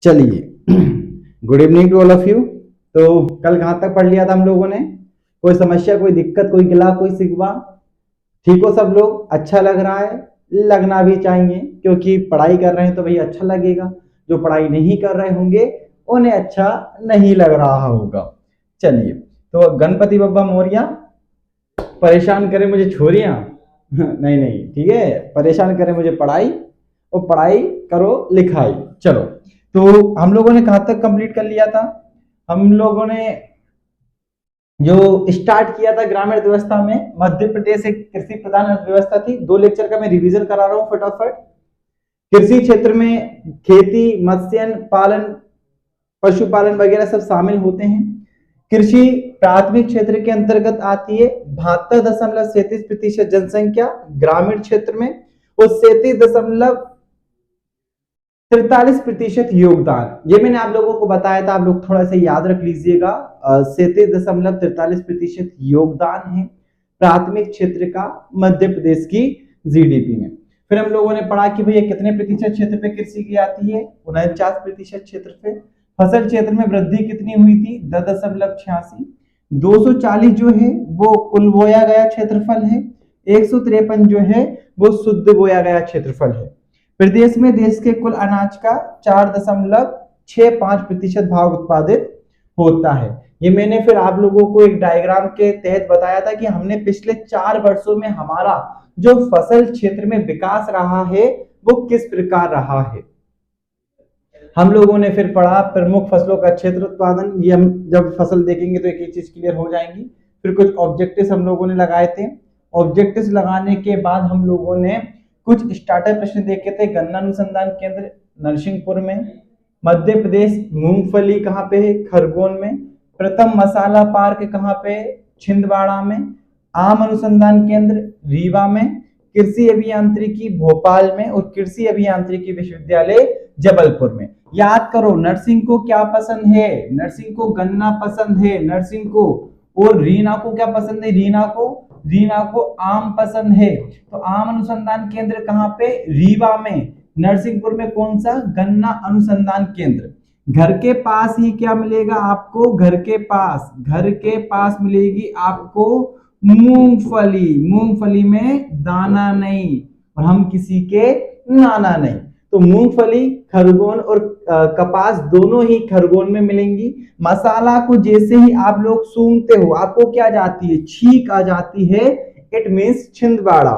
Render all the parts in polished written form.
चलिए good evening to all of you. तो कल कहाँ तक पढ़ लिया था हम लोगों ने? कोई समस्या, कोई दिक्कत, कोई गिला, कोई शिकवा? ठीक हो सब लोग? अच्छा लग रहा है? लगना भी चाहिए, क्योंकि पढ़ाई कर रहे हैं तो भाई अच्छा लगेगा। जो पढ़ाई नहीं कर रहे होंगे उन्हें अच्छा नहीं लग रहा होगा। चलिए, तो गणपति बप्पा मोरिया। परेशान करे मुझे छोरियां नहीं नहीं, ठीक है, परेशान करे मुझे पढ़ाई, और पढ़ाई करो लिखाई। चलो, तो हम लोगों ने कहाँ तक कंप्लीट कर लिया था? हम लोगों ने जो स्टार्ट किया था ग्रामीण अर्थव्यवस्था में, मध्य प्रदेश एक कृषि प्रधान अर्थव्यवस्था थी। 2 लेक्चर का मैं रिवीजन करा रहा हूँ फटाफट। कृषि क्षेत्र में खेती, मत्स्य पालन, पशुपालन वगैरह सब शामिल होते हैं। कृषि प्राथमिक क्षेत्र के अंतर्गत आती है। 72.37% जनसंख्या ग्रामीण क्षेत्र में, और 37.43% योगदान। ये मैंने आप लोगों को बताया था, आप लोग थोड़ा सा याद रख लीजिएगा। 37.43% योगदान है प्राथमिक क्षेत्र का मध्य प्रदेश की जीडीपी में। फिर हम लोगों ने पढ़ा कि भैया कितने प्रतिशत क्षेत्र पे कृषि की आती है? 49% क्षेत्र पे। फसल क्षेत्र में वृद्धि कितनी हुई थी? 10.86। 240 जो है वो कुल बोया गया क्षेत्रफल है। 153 जो है वो शुद्ध बोया गया क्षेत्रफल है। प्रदेश में देश के कुल अनाज का 4.65% भाग उत्पादित होता है। ये मैंने फिर आप लोगों को एक डायग्राम के तहत बताया था कि हमने पिछले 4 वर्षों में हमारा जो फसल क्षेत्र में विकास रहा है वो किस प्रकार रहा है। हम लोगों ने फिर पढ़ा प्रमुख फसलों का क्षेत्र उत्पादन। ये हम जब फसल देखेंगे तो एक चीज क्लियर हो जाएंगी। फिर कुछ ऑब्जेक्टिव्स हम लोगों ने लगाए थे। ऑब्जेक्टिव्स लगाने के बाद हम लोगों ने कुछ स्टार्टर प्रश्न देखे थे। गन्ना अनुसंधान केंद्र नरसिंहपुर में। मध्य प्रदेश मूंगफली कहाँ पे है? खरगोन में। प्रथम मसाला पार्क कहाँ पे? छिंदवाड़ा में। आम अनुसंधान केंद्र रीवा में। कृषि अभियांत्रिकी भोपाल में, और कृषि अभियांत्रिकी विश्वविद्यालय जबलपुर में। याद करो, नर्सिंग को क्या पसंद है? नर्सिंग को गन्ना पसंद है, नर्सिंग को। और रीना को क्या पसंद है? रीना को आम पसंद है। तो आम अनुसंधान केंद्र कहाँ पे? रीवा में। नरसिंहपुर में कौन सा? गन्ना अनुसंधान केंद्र। घर के पास ही क्या मिलेगा आपको? घर के पास मिलेगी आपको मूंगफली में दाना नहीं, और हम किसी के नाना नहीं। तो मूंगफली खरगोन और कपास दोनों ही खरगोन में मिलेंगी। मसाला को जैसे ही आप लोग सूंघते हो आपको क्या जाती है? छींक आ जाती है। It means Chhindwara.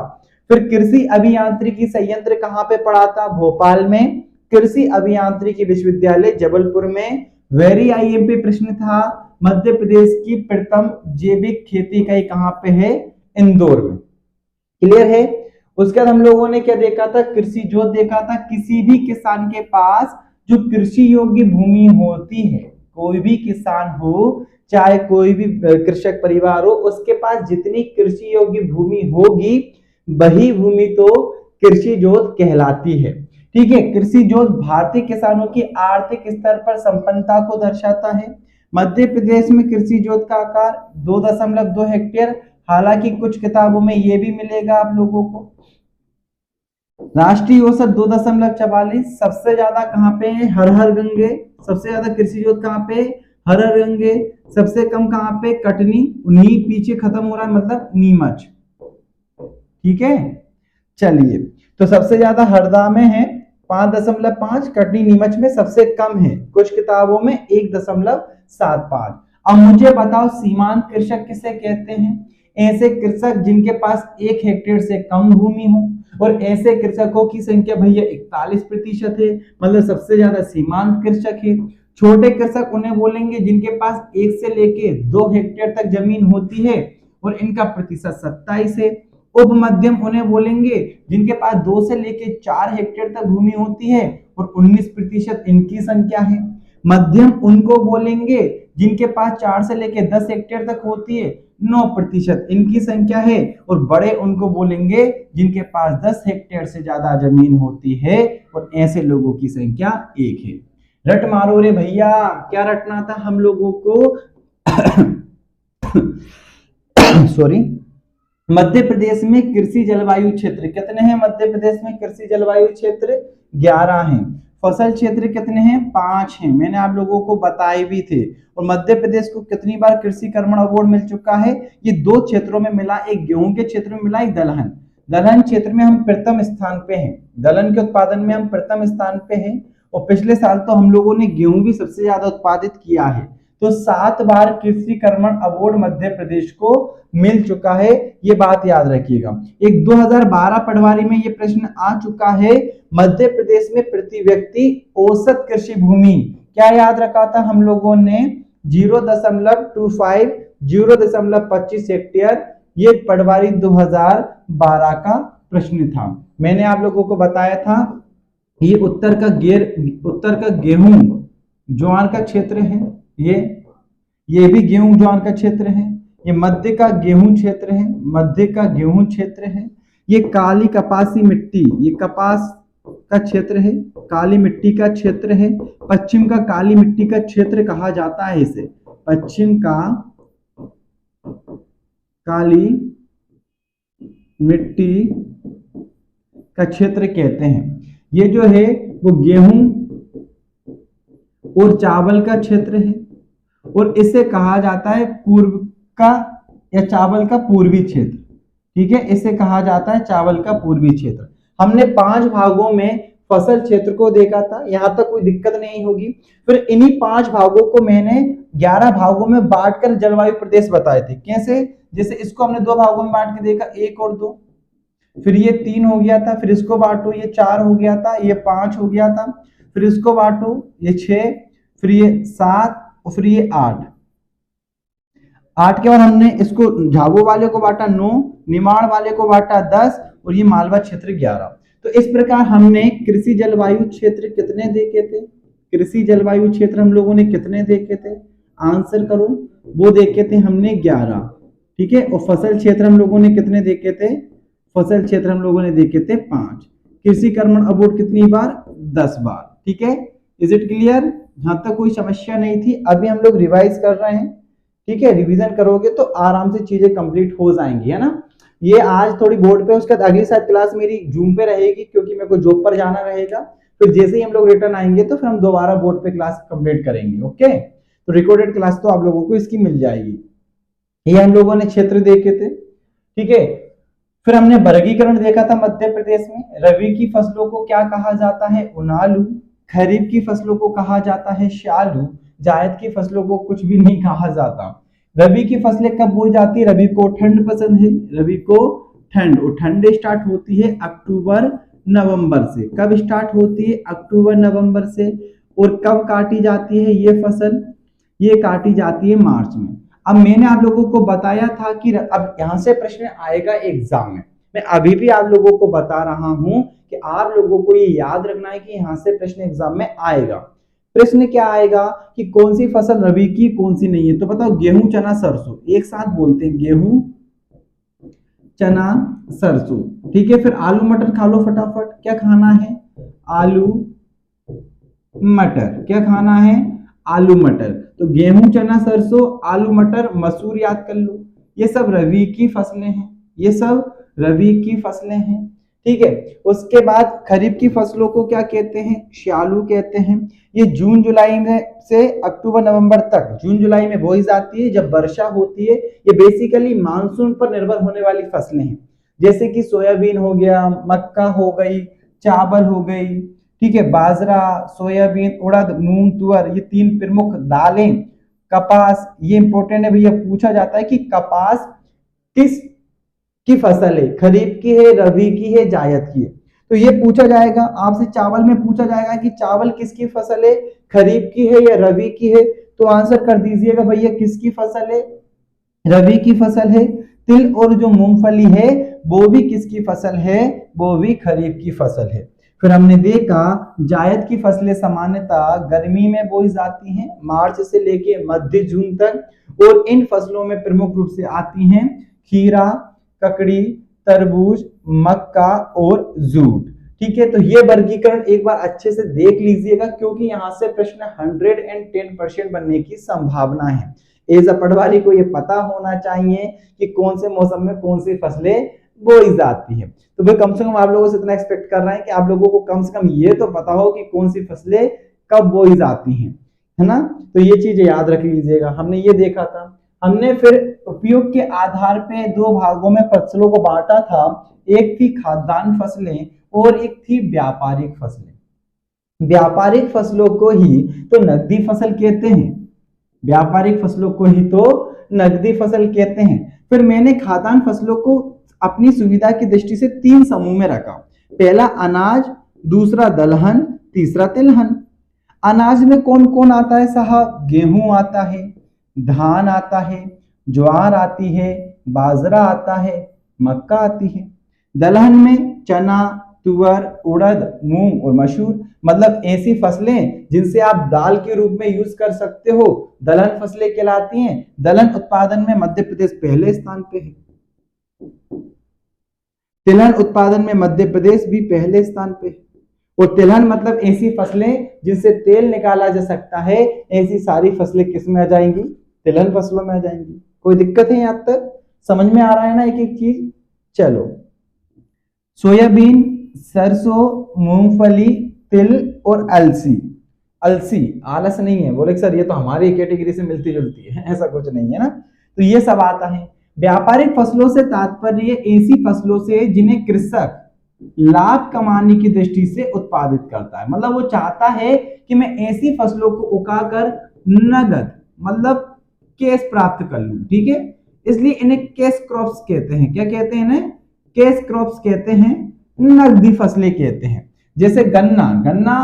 फिर कृषि अभियांत्रिकी संयंत्र कहाँ पे पड़ा था? भोपाल में। कृषि अभियांत्रिकी विश्वविद्यालय जबलपुर में। वेरी आईएमपी प्रश्न था। मध्य प्रदेश की प्रथम जैविक खेती इकाई कहाँ पे है? इंदौर में। क्लियर है? उसके बाद हम लोगों ने क्या देखा था? कृषि जोत देखा था। किसी भी किसान के पास जो कृषि योग्य भूमि होती है, कोई भी किसान हो, चाहे कोई भी कृषक परिवार हो, उसके पास जितनी कृषि योग्य भूमि होगी वही भूमि तो कृषि जोत कहलाती है। ठीक है। कृषि जोत भारतीय किसानों की आर्थिक स्तर पर संपन्नता को दर्शाता है। मध्य प्रदेश में कृषि जोत का आकार 2.2 हेक्टेयर। हालांकि कुछ किताबों में यह भी मिलेगा आप लोगों को। राष्ट्रीय औसत 2.44। सबसे ज्यादा कहाँ पे है? हर हर गंगे। सबसे ज्यादा कृषि जोत कहाँ पे? हर हर गंगे। सबसे कम कहाँ पे? कटनी। नी पीछे खत्म हो रहा है, मतलब नीमच। ठीक है। चलिए, तो सबसे ज्यादा हरदा में है 5.5, कटनी नीमच में सबसे कम है। कुछ किताबों में 1.75। अब मुझे बताओ, सीमांत कृषक किसे कहते हैं? ऐसे कृषक जिनके पास 1 हेक्टेयर से कम भूमि हो, और ऐसे कृषकों की संख्या भैया 41% है, मतलब सबसे ज्यादा सीमांत कृषक है। छोटे कृषक उन्हें बोलेंगे जिनके पास 1 से लेके 2 हेक्टेयर तक जमीन होती है, और इनका प्रतिशत 27 है। उप मध्यम उन्हें बोलेंगे जिनके पास 2 से लेके 4 हेक्टेयर तक भूमि होती है, और 19% इनकी संख्या है। मध्यम उनको बोलेंगे जिनके पास 4 से लेके 10 हेक्टेयर तक होती है, 9% इनकी संख्या है। और बड़े उनको बोलेंगे जिनके पास 10 हेक्टेयर से ज्यादा जमीन होती है, और ऐसे लोगों की संख्या 1 है। रट मारो रे भैया, क्या रटना था हम लोगों को? सॉरी। मध्य प्रदेश में कृषि जलवायु क्षेत्र कितने हैं? मध्य प्रदेश में कृषि जलवायु क्षेत्र 11 हैं। फसल क्षेत्र कितने हैं? 5 हैं, मैंने आप लोगों को बताए भी थे। और मध्य प्रदेश को कितनी बार कृषि कर्मण अवार्ड मिल चुका है? ये 2 क्षेत्रों में मिला, एक गेहूं के क्षेत्र में मिला, एक दलहन। दलहन क्षेत्र में हम प्रथम स्थान पे हैं, दलहन के उत्पादन में हम प्रथम स्थान पे हैं। और पिछले साल तो हम लोगों ने गेहूं भी सबसे ज्यादा उत्पादित किया है। तो 7 बार कृषि कर्मण अवार्ड मध्य प्रदेश को मिल चुका है, ये बात याद रखिएगा। एक 2012 पटवारी में ये प्रश्न आ चुका है, मध्य प्रदेश में प्रति व्यक्ति औसत कृषि भूमि क्या याद रखा था हम लोगों ने? 0.25 0.25 हेक्टेयर। ये पटवारी 2012 का प्रश्न था। मैंने आप लोगों को बताया था ये उत्तर का गेहूं ज्वार का क्षेत्र है, ये भी गेहूं ज्वार का क्षेत्र है। ये मध्य का गेहूं क्षेत्र है, मध्य का गेहूं क्षेत्र है। ये काली कपासी मिट्टी, ये कपास का क्षेत्र है, काली मिट्टी का क्षेत्र है। पश्चिम का काली मिट्टी का क्षेत्र कहा जाता है इसे, पश्चिम का काली मिट्टी का क्षेत्र कहते हैं। ये जो है वो गेहूं और चावल का क्षेत्र है, और इसे कहा जाता है पूर्व का या चावल का पूर्वी क्षेत्र। ठीक है, इसे कहा जाता है चावल का पूर्वी क्षेत्र। हमने 5 भागों में फसल क्षेत्र को देखा था, यहां तक कोई दिक्कत नहीं होगी। फिर इन्हीं 5 भागों को मैंने 11 भागों में बांटकर जलवायु प्रदेश बताए थे। कैसे? जैसे इसको हमने 2 भागों में बांट के देखा, 1 और 2, फिर ये 3 हो गया था, फिर इसको बांटो ये 4 हो गया था, ये 5 हो गया था, फिर इसको बांटो ये 6, फिर ये 7 और फिर ये 8। 8 के बाद हमने इसको झाबुआ वाले को बांटा 9, निमाड़ वाले को बांटा 10 और ये मालवा क्षेत्र 11। तो इस प्रकार हमने कृषि जलवायु क्षेत्र कितने देखे थे? कृषि जलवायु क्षेत्र हम लोगों ने कितने देखे थे? आंसर करो। वो देखे थे हमने 11। ठीक है, और फसल क्षेत्र हम लोगों ने कितने देखे थे? फसल क्षेत्र हम लोगों ने देखे थे 5। कृषि कर्मण अवार्ड कितनी बार? 10 बार। ठीक है, इज इट क्लियर? यहां तक कोई समस्या नहीं थी। अभी हम लोग रिवाइज कर रहे हैं। ठीक है, रिवीजन करोगे तो आराम से चीजें कंप्लीट हो जाएंगी, है ना। ये आज थोड़ी बोर्ड पे, उसके बाद अगली शायद क्लास मेरी जूम पे रहेगी, क्योंकि मेरे को जॉब पर जाना रहेगा। फिर जैसे ही हम लोग रिटर्न आएंगे तो फिर हम दोबारा बोर्ड पे क्लास कंप्लीट करेंगे। ओके, तो रिकॉर्डेड क्लास तो आप लोगों को इसकी मिल जाएगी। ये हम लोगों ने क्षेत्र देखे थे। ठीक है, फिर हमने वर्गीकरण देखा था मध्य प्रदेश में। रबी की फसलों को क्या कहा जाता है? उनालू। खरीफ की फसलों को कहा जाता है शालू। जायद की फसलों को कुछ भी नहीं कहा जाता। रबी की फसलें कब बोई जाती है? रबी को ठंड पसंद है, रबी को ठंड, और ठंड स्टार्ट होती है अक्टूबर नवंबर से। कब स्टार्ट होती है? अक्टूबर नवंबर से। और कब काटी जाती है ये फसल? ये काटी जाती है मार्च में। अब मैंने आप लोगों को बताया था कि अब यहां से प्रश्न आएगा एग्जाम में। मैं अभी भी आप लोगों को बता रहा हूं कि आप लोगों को ये याद रखना है कि यहां से प्रश्न एग्जाम में आएगा। प्रश्न क्या आएगा कि कौन सी फसल रबी की, कौन सी नहीं है। तो बताओ, गेहूं चना सरसों, एक साथ बोलते हैं, गेहूं चना सरसों। ठीक है, फिर आलू मटर खा लो फटाफट। क्या खाना है? आलू मटर। क्या खाना है? आलू मटर। तो गेहूं चना सरसों आलू मटर मसूर याद कर लो। ये सब रबी की फसलें हैं, ये सब रबी की फसलें हैं। ठीक है, उसके बाद खरीफ की फसलों को क्या कहते हैं? श्यालू कहते हैं। ये जून जुलाई में से अक्टूबर नवंबर तक, जून जुलाई में बोई जाती है जब वर्षा होती है। ये बेसिकली मानसून पर निर्भर होने वाली फसलें हैं, जैसे कि सोयाबीन हो गया, मक्का हो गई, चावल हो गई। ठीक है, बाजरा, सोयाबीन, उड़द, मूंग, तुअर, ये 3 प्रमुख दालें। कपास, ये इंपॉर्टेंट है भैया, पूछा जाता है कि कपास किस की फसल है? खरीफ की है, रबी की है, जायद की है? तो ये पूछा जाएगा आपसे। चावल में पूछा जाएगा कि चावल किसकी फसल है? खरीफ की है या रबी की है? तो आंसर कर दीजिएगा भैया, किसकी फसल है? रबी की फसल है। तिल और जो मूंगफली है वो भी किसकी फसल है? वो भी खरीफ की फसल है। फिर हमने देखा जायद की फसलें सामान्यतः गर्मी में बोई जाती हैं, मार्च से लेके मध्य जून तक। और इन फसलों में प्रमुख रूप से आती हैं खीरा, ककड़ी, तरबूज, मक्का और जूट। ठीक है, तो ये वर्गीकरण एक बार अच्छे से देख लीजिएगा, क्योंकि यहां से प्रश्न 110% बनने की संभावना है। एज अ पटवारी को ये पता होना चाहिए कि कौन से मौसम में कौन सी फसलें बोई जाती है। तो भाई कम से कम आप लोगों से इतना एक्सपेक्ट कर रहे हैं कि आप लोगों को कम से कम ये तो पता हो कि कौन सी फसलें कब बोई जाती हैं, है ना। तो ये चीजें याद रख लीजिएगा। हमने ये देखा था। हमने फिर उपयोग के आधार पे दो भागों में फसलों को बांटा था। एक थी खाद्यान्न फसलें और एक थी व्यापारिक फसलें। व्यापारिक फसलों को ही तो नकदी फसल कहते हैं, व्यापारिक फसलों को ही तो नकदी फसल कहते हैं। फिर मैंने खाद्यान्न फसलों को अपनी सुविधा की दृष्टि से 3 समूह में रखा। पहला अनाज, दूसरा दलहन, तीसरा तिलहन। अनाज में कौन कौन आता है साहब? गेहूं आता है, धान आता है, ज्वार आती है, बाजरा आता है, मक्का आती है। दलहन में चना, तुअर, उड़द, मूंग और मसूर, मतलब ऐसी फसलें जिनसे आप दाल के रूप में यूज कर सकते हो, दलहन फसलें कहलाती हैं। दलहन उत्पादन में मध्य प्रदेश पहले स्थान पे है। तिलहन उत्पादन में मध्य प्रदेश भी पहले स्थान पे है। और तिलहन मतलब ऐसी फसलें जिनसे तेल निकाला जा सकता है, ऐसी सारी फसलें किस में आ जाएंगी? तिलहन फसलों में आ जाएंगी। कोई दिक्कत है यहाँ तक? समझ में आ रहा है ना एक एक चीज? चलो, सोयाबीन, सरसों, मूंगफली, तिल और अलसी। अलसी आलस नहीं है, बोले सर ये तो हमारी कैटेगरी से मिलती जुलती है, ऐसा कुछ नहीं है ना। तो ये सब आता है। व्यापारिक फसलों से तात्पर्य ऐसी फसलों से जिन्हें कृषक लाभ कमाने की दृष्टि से उत्पादित करता है। मतलब वो चाहता है कि मैं ऐसी फसलों को उगाकर नगद मतलब कैश प्राप्त कर लूं, ठीक है। इसलिए इन्हें कैश क्रॉप्स कहते हैं। क्या कहते हैं इन्हें? कैश क्रॉप्स कहते हैं, नगदी फसलें कहते हैं। जैसे गन्ना, गन्ना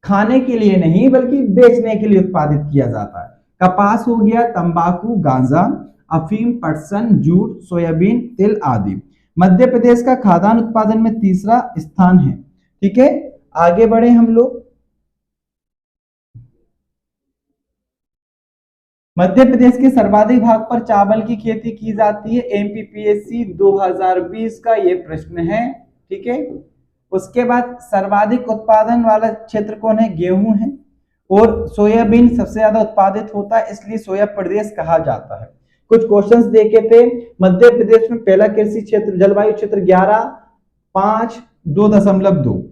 खाने के लिए नहीं बल्कि बेचने के लिए उत्पादित किया जाता है। कपास हो गया, तंबाकू, गांजा, अफीम, पटसन, जूट, सोयाबीन, तिल आदि। मध्य प्रदेश का खाद्यान्न उत्पादन में तीसरा स्थान है, ठीक है। आगे बढ़े हम लोग। मध्य प्रदेश के सर्वाधिक भाग पर चावल की खेती की जाती है। एमपीपीएससी 2020 का ये प्रश्न है, ठीक है। उसके बाद सर्वाधिक उत्पादन वाला क्षेत्र कौन है? गेहूं है। और सोयाबीन सबसे ज्यादा उत्पादित होता है, इसलिए सोया प्रदेश कहा जाता है। कुछ क्वेश्चंस देखे थे। मध्य प्रदेश में पहला कृषि क्षेत्र जलवायु क्षेत्र 11.5.2.2,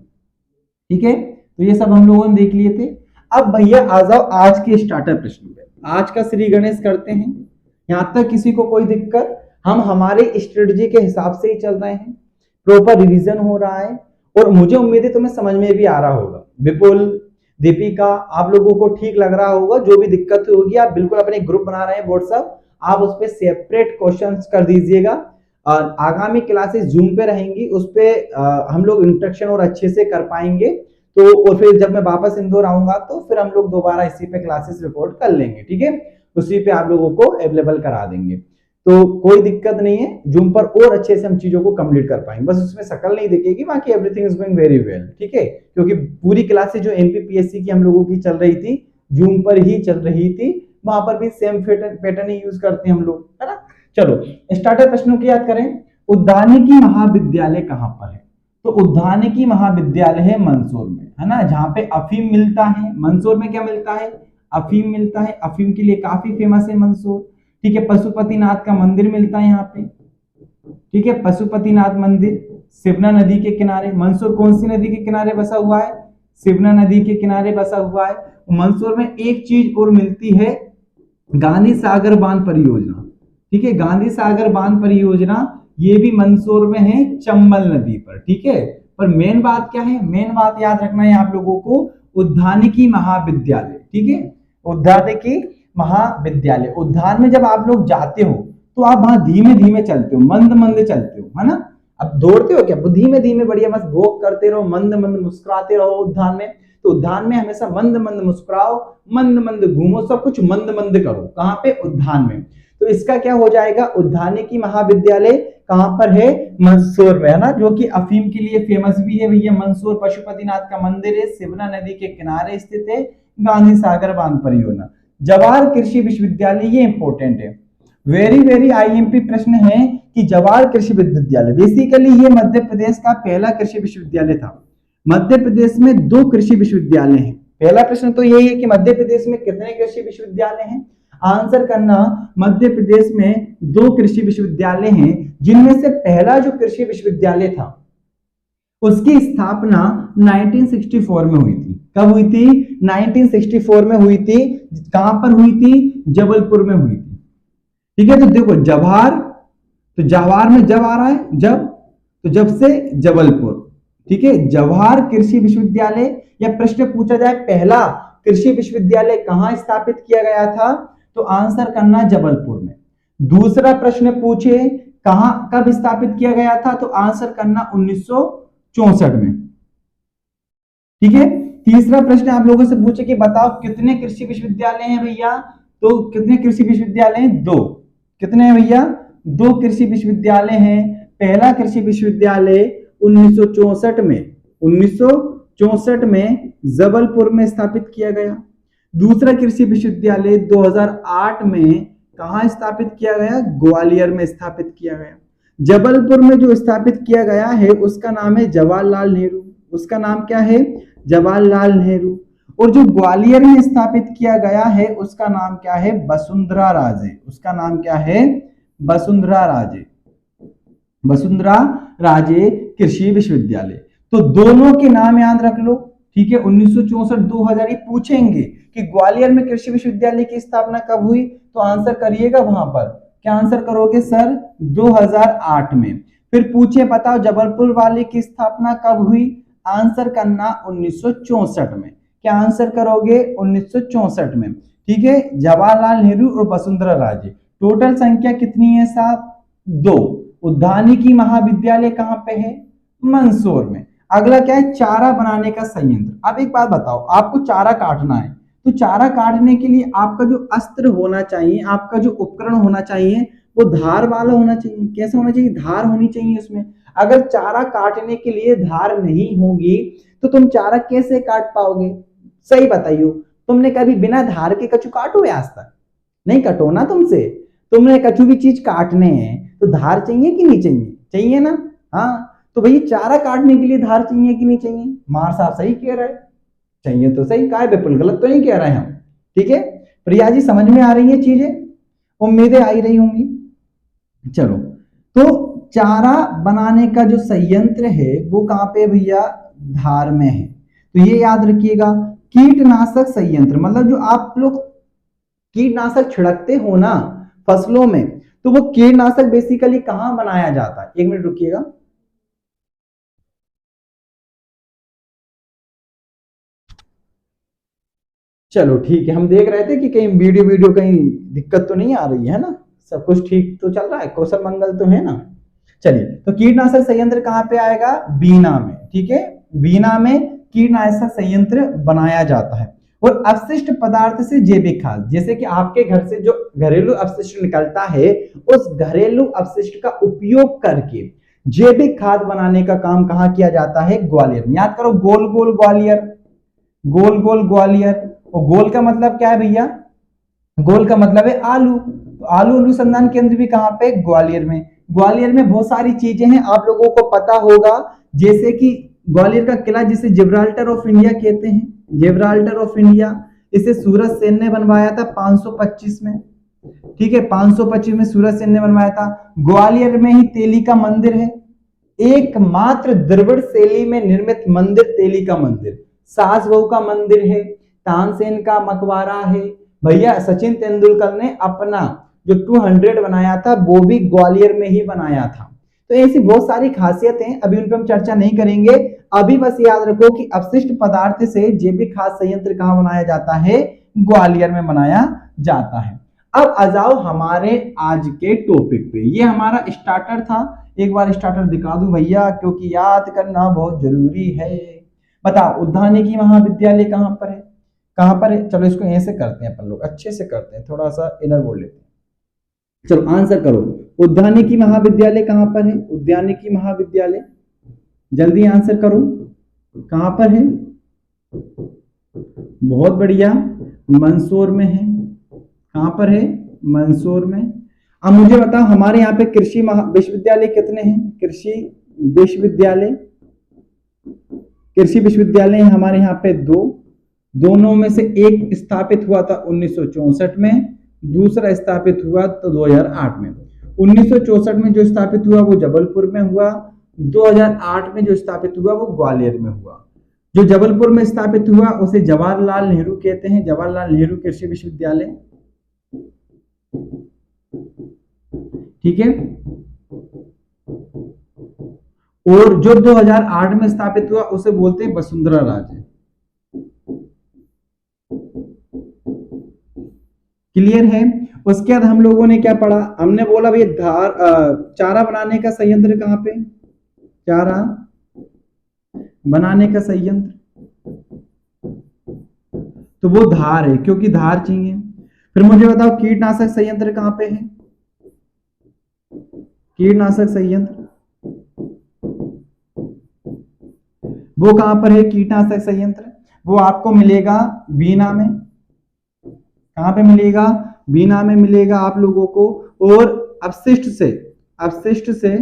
ठीक है। तो ये सब हम लोगों ने देख लिए थे। अब भैया आ जाओ आज के स्टार्टर प्रश्न पे। आज का श्री गणेश करते हैं। यहां तक किसी को कोई दिक्कत? हम हमारे स्ट्रेटजी के हिसाब से ही चल रहे हैं, प्रॉपर रिवीजन हो रहा है और मुझे उम्मीद है तुम्हें समझ में भी आ रहा होगा। विपुल, दीपिका, आप लोगों को ठीक लग रहा होगा। जो भी दिक्कत होगी आप बिल्कुल अपने ग्रुप बना रहे हैं व्हाट्सएप, आप उस पर सेपरेट क्वेश्चंस कर दीजिएगा। और आगामी क्लासेस जूम पे रहेंगी, उस पे हम लोग इंस्ट्रक्शन और अच्छे से कर पाएंगे। तो और फिर जब मैं वापस इंदौर आऊंगा तो फिर हम लोग दोबारा इसी पे क्लासेस रिकॉर्ड कर लेंगे, ठीक है। उसी पे आप लोगों को अवेलेबल करा देंगे, तो कोई दिक्कत नहीं है। जूम पर और अच्छे से हम चीजों को कंप्लीट कर पाएंगे। बस उसमें शक्ल नहीं दिखेगी, बाकी everything is going very well, ठीक है। क्योंकि पूरी क्लासेस जो एमपीपीएससी की हम लोगों की चल रही थी, जूम पर ही चल रही थी, वहां पर भी सेम पैटर्न ही यूज करते हैं हम लोग, है ना। चलो स्टार्टर प्रश्नों की याद करें। उद्यानिकी महाविद्यालय कहां पर है? तो उद्यानिकी महाविद्यालय है मंदसौर में, है ना, जहां पे अफीम मिलता है। मंदसौर में क्या मिलता है? अफीम मिलता है। अफीम के लिए काफी फेमस है मंदसौर, ठीक है। पशुपतिनाथ का मंदिर मिलता है यहाँ पे, ठीक है। पशुपतिनाथ मंदिर शिवना नदी के किनारे। मंदसौर कौन सी नदी के किनारे बसा हुआ है? शिवना नदी के किनारे बसा हुआ है। मंदसौर में एक चीज और मिलती है, गांधी सागर बांध परियोजना, ठीक है। गांधी सागर बांध परियोजना ये भी मंदसौर में है, चंबल नदी पर, ठीक है। पर मेन बात क्या है? मेन बात याद रखना है आप लोगों को, उद्यानिकी महाविद्यालय, ठीक है। उद्यानिकी महाविद्यालय। उद्यान में जब आप लोग जाते हो तो आप वहां धीमे धीमे चलते हो, मंद मंद चलते हो, है ना। अब दौड़ते हो क्या? धीमे धीमे बढ़िया मस्त वॉक करते रहो, मंद मंद मुस्कुराते रहो उद्यान में। तो उद्यान में हमेशा मंद मंद मुस्कुराओ, मंद मंद घूमो, सब कुछ मंद मंद करो। कहां पे? उद्यान में। तो इसका क्या हो जाएगा? उद्यानिकी महाविद्यालय कहां पर है? मंदसौर में, है ना, जो कि अफीम के लिए फेमस भी है भैया। मंदसौर पशुपतिनाथ का मंदिर है, शिवना नदी के किनारे स्थित है, गांधी सागर बांध परियोजना। जवाहर कृषि विश्वविद्यालय, ये इंपॉर्टेंट है, वेरी वेरी आईएमपी प्रश्न है कि जवाहर कृषि विश्वविद्यालय, बेसिकली ये मध्य प्रदेश का पहला कृषि विश्वविद्यालय था। मध्य प्रदेश में 2 कृषि विश्वविद्यालय हैं। पहला प्रश्न तो यही है कि मध्य प्रदेश में कितने कृषि विश्वविद्यालय हैं। आंसर करना। मध्य प्रदेश में 2 कृषि विश्वविद्यालय हैं, जिनमें से पहला जो कृषि विश्वविद्यालय था उसकी स्थापना 1964 में हुई थी। कब हुई थी? 1964 में हुई थी। कहां पर हुई थी? जबलपुर में हुई थी। ठीक है, तो देखो जवाहर, तो जवाहर में जब आ रहा है, जब, तो जब से जबलपुर। ठीक है, जवाहर कृषि विश्वविद्यालय, या प्रश्न पूछा जाए पहला कृषि विश्वविद्यालय कहां स्थापित किया गया था, तो आंसर करना जबलपुर में। दूसरा प्रश्न पूछे कहां, कब स्थापित किया गया था, तो आंसर करना 1964 में। ठीक है, तीसरा प्रश्न आप लोगों से पूछे कि बताओ कितने कृषि विश्वविद्यालय हैं भैया, तो कितने कृषि विश्वविद्यालय हैं? 2। कितने हैं भैया? 2 कृषि विश्वविद्यालय हैं। पहला कृषि विश्वविद्यालय 1964 में जबलपुर में स्थापित किया गया। दूसरा कृषि विश्वविद्यालय 2008 में कहां स्थापित किया गया? ग्वालियर में स्थापित किया गया। जबलपुर में जो स्थापित किया गया है उसका नाम है जवाहरलाल नेहरू। उसका नाम क्या है? जवाहरलाल नेहरू। और जो ग्वालियर में स्थापित किया गया है उसका नाम क्या है? वसुंधरा राजे। उसका नाम क्या है? वसुंधरा राजे। वसुंधरा राजे कृषि विश्वविद्यालय। तो दोनों के नाम याद रख लो। ठीक है, 1964 2000 पूछेंगे कि ग्वालियर में कृषि विश्वविद्यालय की स्थापना कब हुई, तो आंसर करिएगा वहां पर। क्या आंसर करोगे सर? 2008 में। फिर पूछे बताओ जबलपुर वाले की स्थापना कब हुई, आंसर करना 1964 में। क्या आंसर करोगे? 1964 में। ठीक है, जवाहरलाल नेहरू और वसुंधरा राजे। टोटल संख्या कितनी है साहब? 2। उद्यानिकी महाविद्यालय कहां पे है? मंदसौर में। अगला क्या है? चारा बनाने का संयंत्र। अब एक बात बताओ, आपको चारा काटना है, तो चारा काटने के लिए आपका जो अस्त्र होना चाहिए, आपका जो उपकरण होना चाहिए, वो धार वाला होना चाहिए। कैसे होना चाहिए? धार होनी चाहिए उसमें। अगर चारा काटने के लिए धार नहीं होगी तो तुम चारा कैसे काट पाओगे? सही बताइयो, तुमने कभी बिना धार के कछु काटो है आज तक? नहीं कटो ना तुमसे। तुमने कछु भी चीज काटने हैं तो धार चाहिए कि नहीं चाहिए? चाहिए ना। हाँ, तो भाई चारा काटने के लिए धार चाहिए कि नहीं चाहिए? मार साहब सही कह रहे हैं, चाहिए तो सही। काय बिल्कुल गलत तो नहीं कह रहे हैं हम। ठीक है, प्रिया जी समझ में आ रही है चीजें? उम्मीदें आ ही रही होंगी। चलो, तो चारा बनाने का जो संयंत्र है वो कहां पे भैया? धार में है। तो ये याद रखिएगा। कीटनाशक संयंत्र मतलब जो आप लोग कीटनाशक छिड़कते हो ना फसलों में, तो वो कीटनाशक बेसिकली कहां बनाया जाता है? 1 मिनट रुकिएगा। चलो ठीक है, हम देख रहे थे कि कहीं वीडियो कहीं दिक्कत तो नहीं आ रही है ना, सब कुछ ठीक तो चल रहा है, कौशल मंगल तो है ना। चलिए, तो कीटनाशक संयंत्र कहां पे आएगा? बीना में। ठीक है, बीना में कीटनाशक संयंत्र बनाया जाता है। और अपशिष्ट पदार्थ से जैविक खाद, जैसे कि आपके घर से जो घरेलू अपशिष्ट निकलता है उस घरेलू अपशिष्ट का उपयोग करके जैविक खाद बनाने का काम कहां किया जाता है? ग्वालियर में। याद करो, गोल गोल ग्वालियर, गोल गोल ग्वालियर। और गोल का मतलब क्या है भैया? गोल का मतलब है आलू। तो आलू अनुसंधान केंद्र भी कहां पे? ग्वालियर में। ग्वालियर में बहुत सारी चीजें हैं, आप लोगों को पता होगा, जैसे कि ग्वालियर का किला जिसे जिब्राल्टर ऑफ इंडिया कहते हैं, जिब्राल्टर ऑफ इंडिया, इसे सूरज सेन ने बनवाया था 525 में। ठीक है, 525 में सूरज सेन ने बनवाया था। ग्वालियर में ही तेली का मंदिर है, एकमात्र द्रविड़ शैली में निर्मित मंदिर तेली का मंदिर। सास बहू का मंदिर है, तानसेन का मकबरा है। भैया सचिन तेंदुलकर ने अपना जो 200 बनाया था वो भी ग्वालियर में ही बनाया था। तो ऐसी बहुत सारी खासियतें, अभी उन पर हम चर्चा नहीं करेंगे। अभी बस याद रखो कि अपशिष्ट पदार्थ से जैविक खाद संयंत्र कहां बनाया जाता है? ग्वालियर में बनाया जाता है। अब आ जाओ हमारे आज के टॉपिक पे। ये हमारा स्टार्टर था, एक बार स्टार्टर दिखा दूं भैया, क्योंकि याद करना बहुत जरूरी है। बताओ उद्यानिकी महाविद्यालय कहां पर है? कहां पर है? चलो इसको ऐसे करते हैं अपन लोग, अच्छे से करते हैं, थोड़ा सा इनर बोल लेते हैं। चलो आंसर करो, उद्यानिकी महाविद्यालय कहां पर है? उद्यानिकी महाविद्यालय, जल्दी आंसर करो, कहां पर है? बहुत बढ़िया, मंदसौर में है। कहां पर है? मंदसौर में। अब मुझे बताओ हमारे यहाँ पे कृषि विश्वविद्यालय कितने हैं? कृषि विश्वविद्यालय, कृषि विश्वविद्यालय हमारे यहाँ पे 2, दोनों में से एक स्थापित हुआ था 1964 में दूसरा स्थापित हुआ तो 2008 में। 1964 में जो स्थापित हुआ वो जबलपुर में हुआ। 2008 में जो स्थापित हुआ वो ग्वालियर में हुआ। जो जबलपुर में स्थापित हुआ उसे जवाहरलाल नेहरू कहते हैं, जवाहरलाल नेहरू कृषि विश्वविद्यालय। ठीक है। और जो 2008 में स्थापित हुआ उसे बोलते हैं वसुंधरा राजे। क्लियर है। उसके बाद हम लोगों ने क्या पढ़ा, हमने बोला भाई चारा बनाने का संयंत्र कहां पे, चारा बनाने का संयंत्र, तो वो धार है क्योंकि धार चाहिए। फिर मुझे बताओ कीटनाशक संयंत्र कहां पे है, कीटनाशक संयंत्र वो कहां पर है, कीटनाशक संयंत्र वो आपको मिलेगा बीना में। कहां पे मिलेगा, बीना में मिलेगा आप लोगों को। और अपशिष्ट से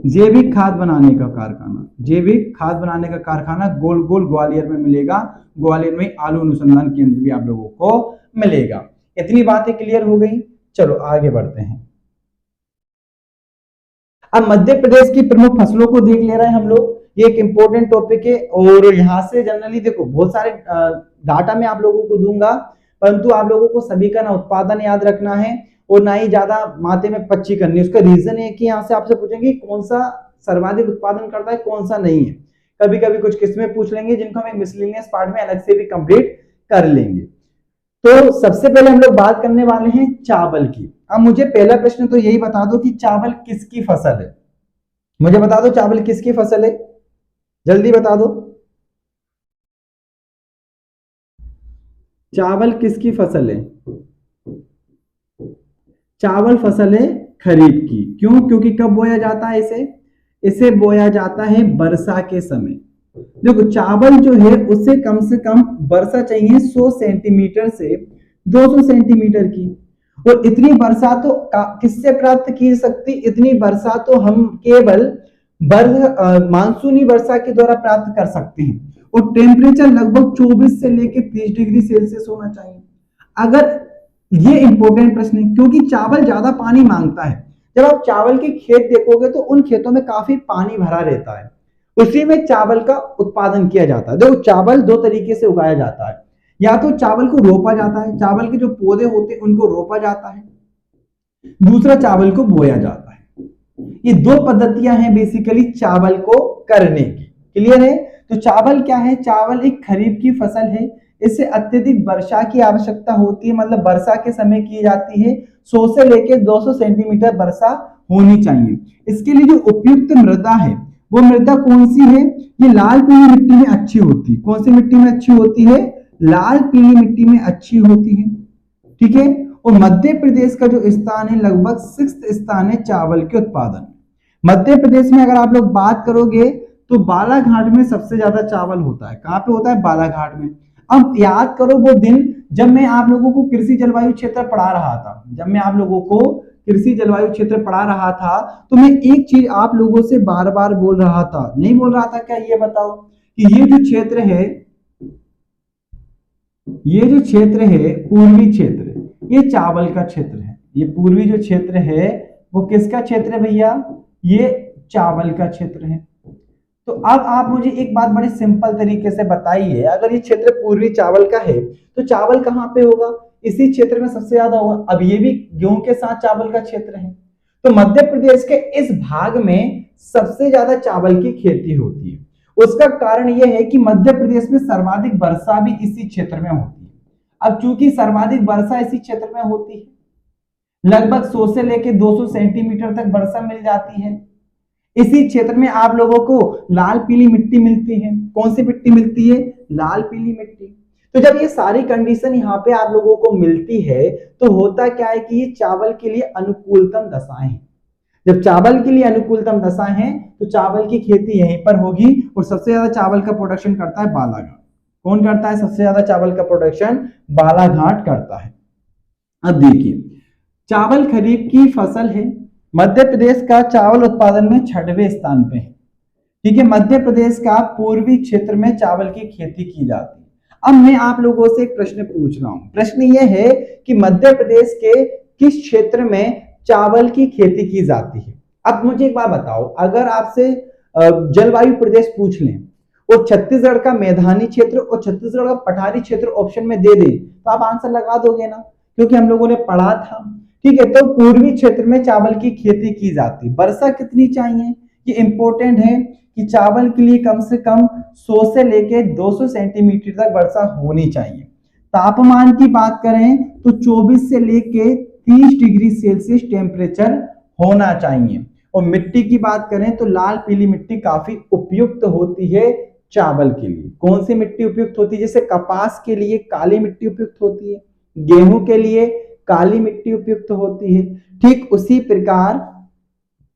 जैविक खाद बनाने का कारखाना, जैविक खाद बनाने का कारखाना गोल गोल ग्वालियर में मिलेगा। ग्वालियर में आलू अनुसंधान केंद्र भी आप लोगों को मिलेगा। इतनी बातें क्लियर हो गई। चलो आगे बढ़ते हैं। अब मध्य प्रदेश की प्रमुख फसलों को देख ले रहे हैं हम लोग। ये एक इंपॉर्टेंट टॉपिक है और यहाँ से जनरली देखो बहुत सारे डाटा मैं आप लोगों को दूंगा, परंतु आप लोगों को सभी का ना उत्पादन याद रखना है और ना ही ज्यादा माते में पच्ची करनी है। उसका रीजन है कि यहाँ से आपसे पूछेंगे कौन सा सर्वाधिक उत्पादन करता है, कौन सा नहीं है। कभी कभी कुछ किस्में पूछ लेंगे जिनको हम मिसलेनियस पार्ट में अलग से भी कंप्लीट कर लेंगे। तो सबसे पहले हम लोग बात करने वाले हैं चावल की। अब मुझे पहला प्रश्न तो यही बता दो कि चावल किसकी फसल है। मुझे बता दो चावल किसकी फसल है, जल्दी बता दो। चावल किसकी फसल है, चावल फसल है खरीफ की। क्यों, क्योंकि कब बोया जाता है इसे बोया जाता है वर्षा के समय। देखो चावल जो है उससे कम वर्षा चाहिए 100 सेंटीमीटर से 200 सेंटीमीटर की। और इतनी वर्षा तो किससे प्राप्त की सकती, इतनी वर्षा तो हम केवल मानसूनी वर्षा के द्वारा प्राप्त कर सकते हैं। और टेम्परेचर लगभग 24 से लेकर 30 डिग्री सेल्सियस होना चाहिए। अगर ये इंपॉर्टेंट प्रश्न है क्योंकि चावल ज्यादा पानी मांगता है। जब आप चावल के खेत देखोगे तो उन खेतों में काफी पानी भरा रहता है, उसी में चावल का उत्पादन किया जाता है। देखो चावल दो तरीके से उगाया जाता है, या तो चावल को रोपा जाता है, चावल के जो पौधे होते हैं उनको रोपा जाता है, दूसरा चावल को बोया जाता है। ये दो पद्धतियां हैं बेसिकली चावल को करने की। क्लियर है। तो चावल क्या है, चावल एक खरीफ की फसल है। इसे अत्यधिक वर्षा की आवश्यकता होती है, मतलब वर्षा के समय की जाती है। 100 से लेकर 200 सेंटीमीटर वर्षा होनी चाहिए। इसके लिए जो उपयुक्त मृदा है वो मृदा कौन सी है, ये लाल पीली मिट्टी में अच्छी होती है। कौन सी मिट्टी में अच्छी होती है, लाल पीली मिट्टी में अच्छी होती है। ठीक है। और मध्य प्रदेश का जो स्थान है लगभग 6th स्थान है चावल के उत्पादन। मध्य प्रदेश में अगर आप लोग बात करोगे तो बालाघाट में सबसे ज्यादा चावल होता है। कहां पे होता है, बालाघाट में। अब याद करो वो दिन जब मैं आप लोगों को कृषि जलवायु क्षेत्र पढ़ा रहा था, जब मैं आप लोगों को कृषि जलवायु क्षेत्र पढ़ा रहा था तो मैं एक चीज आप लोगों से बार बार बोल रहा था, नहीं बोल रहा था क्या, ये बताओ कि ये जो क्षेत्र है, ये जो क्षेत्र है पूर्वी क्षेत्र, ये चावल का क्षेत्र है। ये पूर्वी जो क्षेत्र है वो किसका क्षेत्र है भैया, ये चावल का क्षेत्र है। तो अब आप मुझे एक बात बड़े सिंपल तरीके से बताइए, अगर ये क्षेत्र पूर्वी चावल का है तो चावल कहां पे होगा, इसी क्षेत्र में सबसे ज्यादा होगा। अब ये भी गेहूं के साथ चावल का क्षेत्र है, तो मध्य प्रदेश के इस भाग में सबसे ज्यादा चावल की खेती होती है। उसका कारण यह है कि मध्य प्रदेश में सर्वाधिक वर्षा भी इसी क्षेत्र में होती है। अब चूंकि सर्वाधिक वर्षा इसी क्षेत्र में होती है, लगभग 100 से लेकर 200 सेंटीमीटर तक वर्षा मिल जाती है। इसी क्षेत्र में आप लोगों को लाल पीली मिट्टी मिलती है। कौन सी मिट्टी मिलती है, लाल पीली मिट्टी। तो जब ये सारी कंडीशन यहाँ पे आप लोगों को मिलती है तो होता क्या है कि ये चावल के लिए अनुकूलतम दशाएं हैं। जब चावल के लिए अनुकूलतम दशाएं हैं तो चावल की खेती यहीं पर होगी। और सबसे ज्यादा चावल का प्रोडक्शन करता है बालाघाट। कौन करता है, सबसे ज्यादा चावल का प्रोडक्शन बालाघाट करता है। अब देखिए चावल खरीफ की फसल है। मध्य प्रदेश का चावल उत्पादन में 6वें स्थान पे है। ठीक है, मध्य प्रदेश का पूर्वी क्षेत्र में चावल की खेती की जाती है। अब मैं आप लोगों से एक प्रश्न पूछ रहा हूं। प्रश्न यह है कि मध्य प्रदेश के किस क्षेत्र में चावल की खेती की जाती है। अब मुझे एक बात बताओ, अगर आपसे जलवायु प्रदेश पूछ लें और छत्तीसगढ़ का मैदानी क्षेत्र और छत्तीसगढ़ का पठारी क्षेत्र ऑप्शन में दे दें तो आप आंसर लगा दोगे ना, क्योंकि हम लोगों ने पढ़ा था। ठीक है, तो पूर्वी क्षेत्र में चावल की खेती की जाती है। वर्षा कितनी चाहिए, ये इंपॉर्टेंट है कि चावल के लिए कम से कम 100 से लेके 200 सेंटीमीटर तक वर्षा होनी चाहिए। तापमान की बात करें तो 24 से लेके 30 डिग्री सेल्सियस टेम्परेचर होना चाहिए। और मिट्टी की बात करें तो लाल पीली मिट्टी काफी उपयुक्त होती है चावल के लिए। कौन सी मिट्टी उपयुक्त होती है, जैसे कपास के लिए काली मिट्टी उपयुक्त होती है, गेहूं के लिए काली मिट्टी उपयुक्त होती है, ठीक उसी प्रकार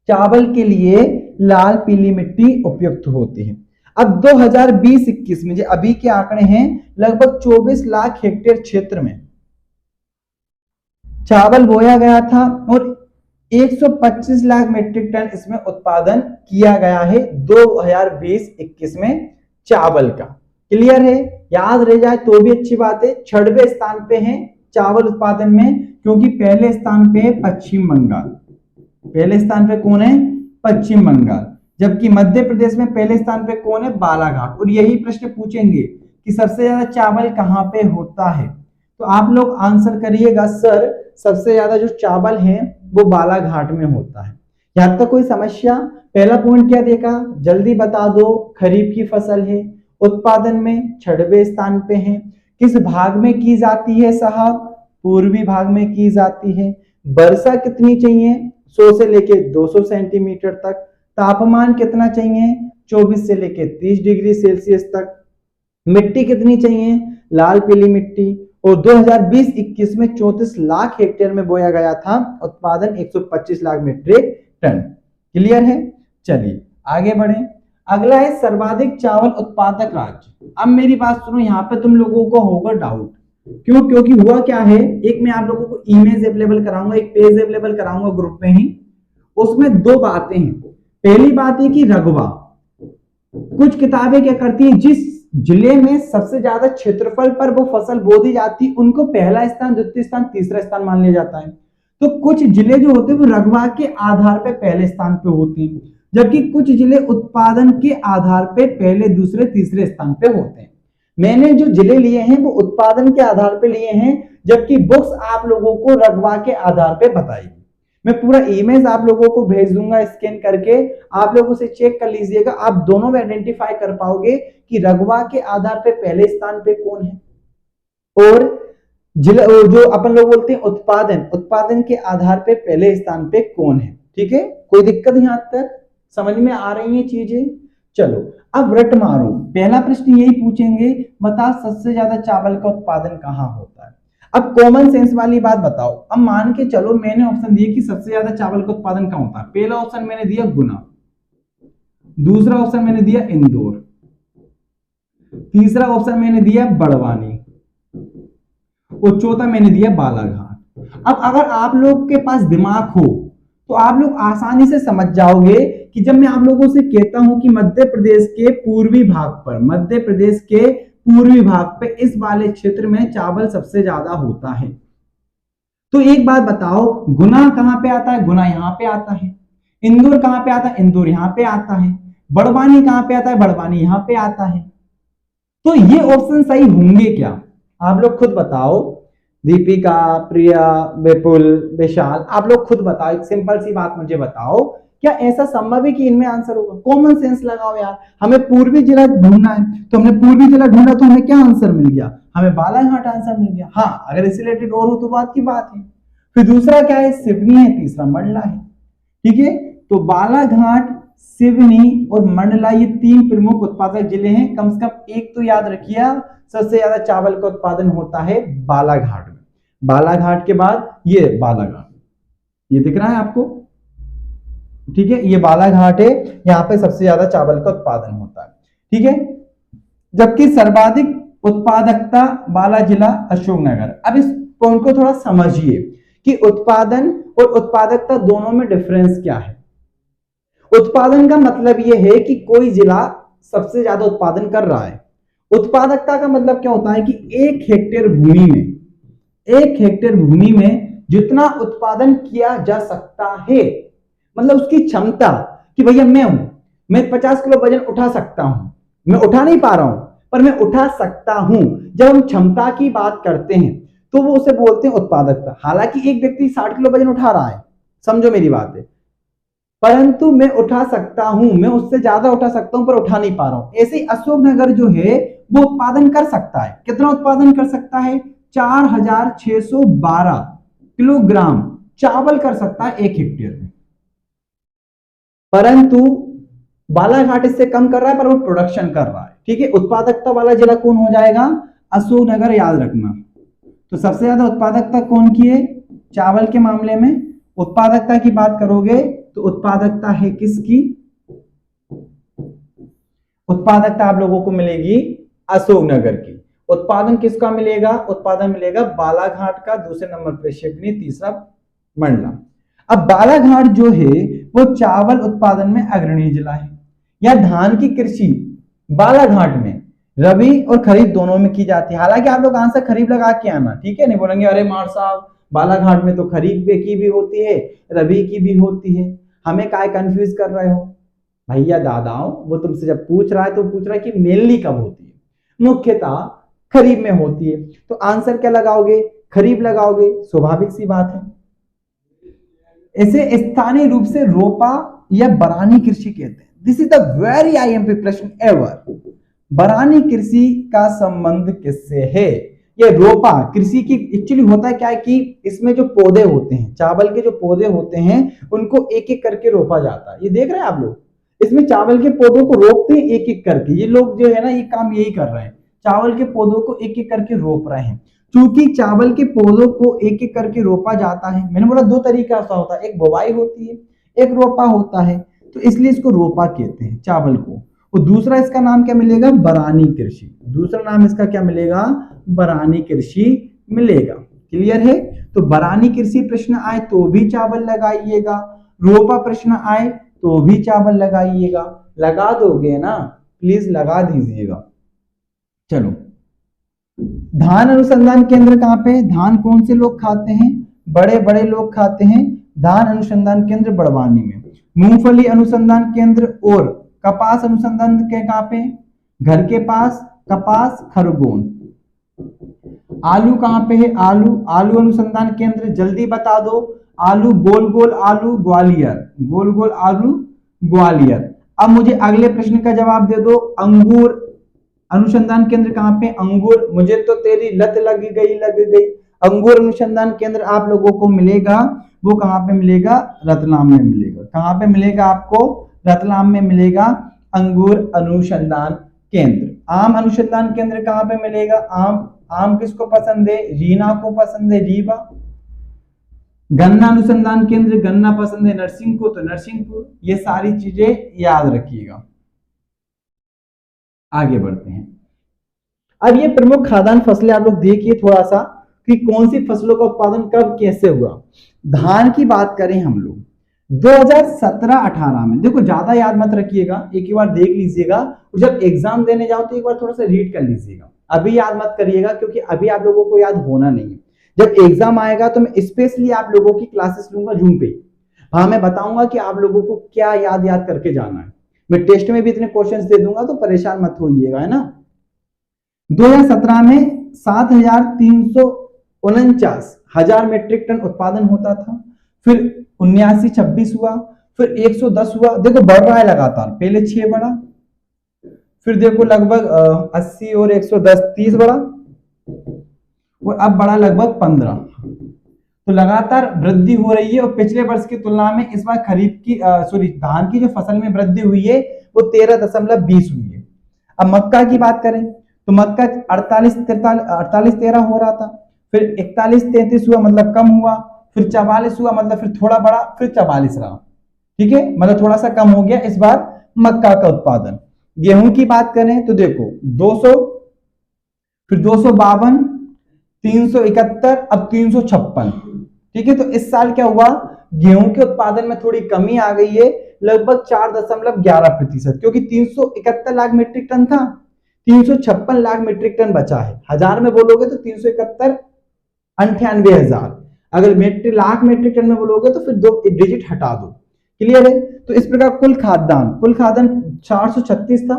चावल के लिए लाल पीली मिट्टी उपयुक्त होती है। अब 2020-21 में जो अभी के आंकड़े हैं, लगभग 24 लाख हेक्टेयर क्षेत्र में चावल बोया गया था और 125 लाख मीट्रिक टन इसमें उत्पादन किया गया है 2020-21 में चावल का। क्लियर है, याद रह जाए तो भी अच्छी बात है। 6वें स्थान पे है चावल उत्पादन में, क्योंकि पहले स्थान पे है पश्चिम बंगाल। पहले स्थान पे कौन है, पश्चिम बंगाल। जबकि मध्य प्रदेश में पहले स्थान पे कौन है, बालाघाट। और यही प्रश्न पूछेंगे कि सबसे ज्यादा चावल कहां पे होता है, तो आप लोग आंसर करिएगा सर सबसे ज्यादा जो चावल है वो बालाघाट में होता है। यहां तक कोई समस्या। पहला पॉइंट क्या देखा, जल्दी बता दो। खरीफ की फसल है, उत्पादन में 6वें स्थान पे है। किस भाग में की जाती है साहब, पूर्वी भाग में की जाती है। वर्षा कितनी चाहिए, 100 से लेके 200 सेंटीमीटर तक। तापमान कितना चाहिए, 24 से लेके 30 डिग्री सेल्सियस तक। मिट्टी कितनी चाहिए, लाल पीली मिट्टी। और 2020-21 में 34 लाख हेक्टेयर में बोया गया था, उत्पादन 125 लाख मीट्रिक टन। क्लियर है, चलिए आगे बढ़े। अगला है सर्वाधिक चावल उत्पादक राज्य। अब मेरी बात सुनो, यहाँ पे तुम लोगों को होगा डाउट, क्यों, क्योंकि हुआ क्या है, एक मैं आप लोगों को इमेज अवेलेबल कराऊंगा, एक पेज अवेलेबल कराऊंगा ग्रुप में ही। उसमें दो बातें हैं। पहली बात है कि रकबा, कुछ किताबें क्या करती हैं, जिस जिले में सबसे ज्यादा क्षेत्रफल पर वो फसल बो दी जाती है उनको पहला स्थान, द्वितीय स्थान, तीसरा स्थान मान लिया जाता है। तो कुछ जिले जो होते हैं वो रकबा के आधार पर पहले स्थान पे होते हैं, जबकि कुछ जिले उत्पादन के आधार पे पहले, दूसरे, तीसरे स्थान पे होते हैं। मैंने जो जिले लिए हैं वो उत्पादन के आधार पे लिए हैं, जबकि बुक्स आप लोगों को रकबा के आधार पे बताएगी। मैं पूरा इमेज आप लोगों को भेज दूंगा स्कैन करके, आप लोग उसे चेक कर लीजिएगा। आप दोनों में आइडेंटिफाई कर पाओगे कि रकबा के आधार पे पहले स्थान पे कौन है और जिला, जो अपन लोग बोलते हैं उत्पादन, उत्पादन के आधार पे पहले स्थान पे कौन है। ठीक है, कोई दिक्कत यहां तक समझ में आ रही है चीजें। चलो अब रट मारो, पहला प्रश्न यही पूछेंगे, बता सबसे ज्यादा चावल का उत्पादन कहां होता है। अब कॉमन सेंस वाली बात बताओ। अब मान के चलो मैंने ऑप्शन दिए कि सबसे ज्यादा चावल का उत्पादन कहां होता है। पहला ऑप्शन मैंने दिया गुना, दूसरा ऑप्शन मैंने दिया इंदौर, तीसरा ऑप्शन मैंने दिया बड़वानी और चौथा मैंने दिया बालाघाट। अब अगर आप लोग के पास दिमाग हो तो आप लोग आसानी से समझ जाओगे कि जब मैं आप लोगों से कहता हूं कि मध्य प्रदेश के पूर्वी भाग पर, मध्य प्रदेश के पूर्वी भाग पे इस वाले क्षेत्र में चावल सबसे ज्यादा होता है, तो एक बात बताओ, गुना कहां पे आता है, गुना यहां पे आता है। इंदौर कहां पे आता है, इंदौर यहां पे आता है। बड़वानी कहां पे आता है, बड़वानी यहां पे आता है। तो ये ऑप्शन सही होंगे क्या, आप लोग खुद बताओ। दीपिका, प्रिया, विपुल, विशाल, आप लोग खुद बताओ, एक सिंपल सी बात मुझे बताओ, क्या ऐसा संभव है कि इनमें आंसर होगा। कॉमन सेंस लगाओ यार। हमें पूर्वी जिला ढूंढना है तो हमने पूर्वी जिला ढूंढा, तो हमें क्या आंसर मिल गया, हमें बालाघाट आंसर मिल गया। हाँ, अगर इससे रिलेटेड और हो तो बात की बात है। फिर दूसरा क्या है, सिवनी है, तीसरा मंडला है। ठीक है, तो बालाघाट, सिवनी और मंडला ये तीन प्रमुख उत्पादक जिले हैं। कम से कम एक तो याद रखिए, सबसे ज्यादा चावल का उत्पादन होता है बालाघाट में। बालाघाट के बाद ये बालाघाट, ये दिख रहा है आपको, ठीक है, ये बालाघाट है, यहां पे सबसे ज्यादा चावल का उत्पादन होता है। ठीक है, जबकि सर्वाधिक उत्पादकता वाला जिला अशोकनगर। अब इस पॉइंट को थोड़ा समझिए कि उत्पादन और उत्पादकता दोनों में डिफरेंस क्या है। उत्पादन का मतलब यह है कि कोई जिला सबसे ज्यादा उत्पादन कर रहा है उत्पादकता का मतलब क्या होता है कि एक हेक्टेयर भूमि में जितना उत्पादन किया जा सकता है, मतलब उसकी क्षमता कि भैया मैं 50 किलो वजन उठा सकता हूं, मैं उठा नहीं पा रहा हूं पर मैं उठा सकता हूं। जब हम क्षमता की बात करते हैं तो वो उसे बोलते हैं उत्पादकता। हालांकि एक व्यक्ति 60 किलो वजन उठा रहा है, समझो मेरी बात है, परंतु मैं उठा सकता हूं, मैं उससे ज्यादा उठा सकता हूं पर उठा नहीं पा रहा हूं। ऐसे ही अशोकनगर जो है वो उत्पादन कर सकता है। कितना उत्पादन कर सकता है? 4612 किलोग्राम चावल कर सकता है 1 हेक्टेयर में। परंतु बालाघाट इससे कम कर रहा है पर वो प्रोडक्शन कर रहा है। ठीक है, उत्पादकता वाला जिला कौन हो जाएगा? अशोकनगर, याद रखना। तो सबसे ज्यादा उत्पादकता कौन की है? चावल के मामले में उत्पादकता की बात करोगे तो उत्पादकता है किसकी? उत्पादकता आप लोगों को मिलेगी अशोकनगर की। उत्पादन किसका मिलेगा? उत्पादन मिलेगा बालाघाट का, दूसरे नंबर पे शिवनी, तीसरा मंडला। अब बालाघाट जो है वो चावल उत्पादन में अग्रणी जिला है। या धान की कृषि बालाघाट में रबी और खरीफ दोनों में की जाती है। हालांकि आप लोग आंसर खरीफ लगा के आना, ठीक है, नहीं बोलेंगे अरे मार साहब बालाघाट में तो खरीफ की भी होती है, रबी की भी होती है, हमें काय कंफ्यूज कर रहे हो? भैया दादाओं, वो तुमसे जब पूछ रहा है तो पूछ रहा है कि मेनली कब होती है? मुख्यतः खरीफ में होती है। तो आंसर क्या लगाओगे? खरीफ लगाओगे, स्वाभाविक सी बात है। इसे स्थानीय रूप से रोपा या बरानी कृषि कहते हैं। This is the very IMP प्रश्न एवर। बरानी कृषि का संबंध किससे है? ये रोपा कृषि की एक्चुअली होता है क्या है कि इसमें जो पौधे होते हैं, चावल के जो पौधे होते हैं, उनको एक एक करके रोपा जाता है। ये देख रहे हैं आप लोग, इसमें चावल के पौधों को रोपते हैं एक एक करके। ये लोग जो है ना, ये काम यही कर रहे हैं, चावल के पौधों को एक एक करके रोप रहे हैं। क्योंकि चावल के पौधों को एक एक करके रोपा जाता है, मैंने बोला दो तरीका ऐसा होता है, एक बुवाई होती है, एक रोपा होता है, तो इसलिए इसको रोपा कहते हैं चावल को। और दूसरा इसका नाम क्या मिलेगा? बरानी कृषि। दूसरा नाम इसका क्या मिलेगा? बरानी कृषि मिलेगा। क्लियर है? तो बरानी कृषि प्रश्न आए तो भी चावल लगाइएगा, रोपा प्रश्न आए तो भी चावल लगाइएगा। लगा दोगे ना? प्लीज लगा दीजिएगा। चलो, धान अनुसंधान केंद्र कहां पे? धान कौन से लोग खाते हैं? बड़े बड़े लोग खाते हैं। धान अनुसंधान केंद्र बड़वानी में। मूंगफली अनुसंधान केंद्र और कपास अनुसंधान के कहां पे? घर के पास। कपास खरगोन। आलू कहां पे है? आलू अनुसंधान केंद्र, जल्दी बता दो। आलू गोल गोल आलू ग्वालियर, गोल गोल आलू ग्वालियर। अब मुझे अगले प्रश्न का जवाब दे दो। अंगूर अनुसंधान केंद्र कहां पे? अंगूर, मुझे तो तेरी लत लग गई। अंगूर अनुसंधान केंद्र आप लोगों को मिलेगा, वो कहां पे मिलेगा? रतलाम में मिलेगा। कहां पे मिलेगा आपको? रतलाम में मिलेगा अंगूर अनुसंधान केंद्र। आम अनुसंधान केंद्र कहां पे मिलेगा? आम किसको पसंद है? रीना को पसंद है, रीवा। गन्ना अनुसंधान केंद्र, गन्ना पसंद है नरसिंह को, तो नरसिंहपुर। ये सारी चीजें याद रखिएगा। आगे बढ़ते हैं। अब ये प्रमुख खाद्यान्न फसलें आप लोग देखिए थोड़ा सा कि कौन सी फसलों का उत्पादन कब कैसे हुआ। धान की बात करें हम लोग 2017-18 में, देखो ज्यादा याद मत रखिएगा, एक ही बार देख लीजिएगा और जब एग्जाम देने जाओ तो एक बार थोड़ा सा रीड कर लीजिएगा। अभी याद मत करिएगा क्योंकि अभी आप लोगों को याद होना नहीं है। जब एग्जाम आएगा तो मैं स्पेशली आप लोगों की क्लासेस लूंगा जूम पे। हाँ, मैं बताऊंगा कि आप लोगों को क्या याद करके जाना है। मैं टेस्ट में भी इतने क्वेश्चंस दे दूंगा तो परेशान मत होइएगा, है ना। 2017 में 7,349 मेट्रिक टन उत्पादन होता था, फिर 79-26 हुआ, फिर 110 हुआ। देखो बढ़ रहा है लगातार, पहले 6 बढ़ा, फिर देखो लगभग 80 और 110 30 बढ़ा, और अब बढ़ा लगभग 15। तो लगातार वृद्धि हो रही है और पिछले वर्ष की तुलना में इस बार खरीफ की धान की जो फसल में वृद्धि हुई है वो 13.20 हुई है। अब मक्का की बात करें तो मक्का 48-13 हो रहा था, फिर 41-33 हुआ मतलब कम हुआ, फिर 44 हुआ मतलब फिर थोड़ा बढ़ा, फिर 44 रहा। ठीक है, मतलब थोड़ा सा कम हो गया इस बार मक्का का उत्पादन। गेहूं की बात करें तो देखो 200, फिर 252, 371, अब 356। ठीक है, तो इस साल क्या हुआ? गेहूं के उत्पादन में थोड़ी कमी आ गई है, लगभग 4.11%, क्योंकि 371 लाख मीट्रिक टन था, 356 लाख मीट्रिक टन बचा है। हजार में बोलोगे तो 371 98,000, अगर लाख मीट्रिक टन में बोलोगे तो फिर 2 डिजिट हटा दो। क्लियर है? तो इस प्रकार कुल खाद्यान्न 436 था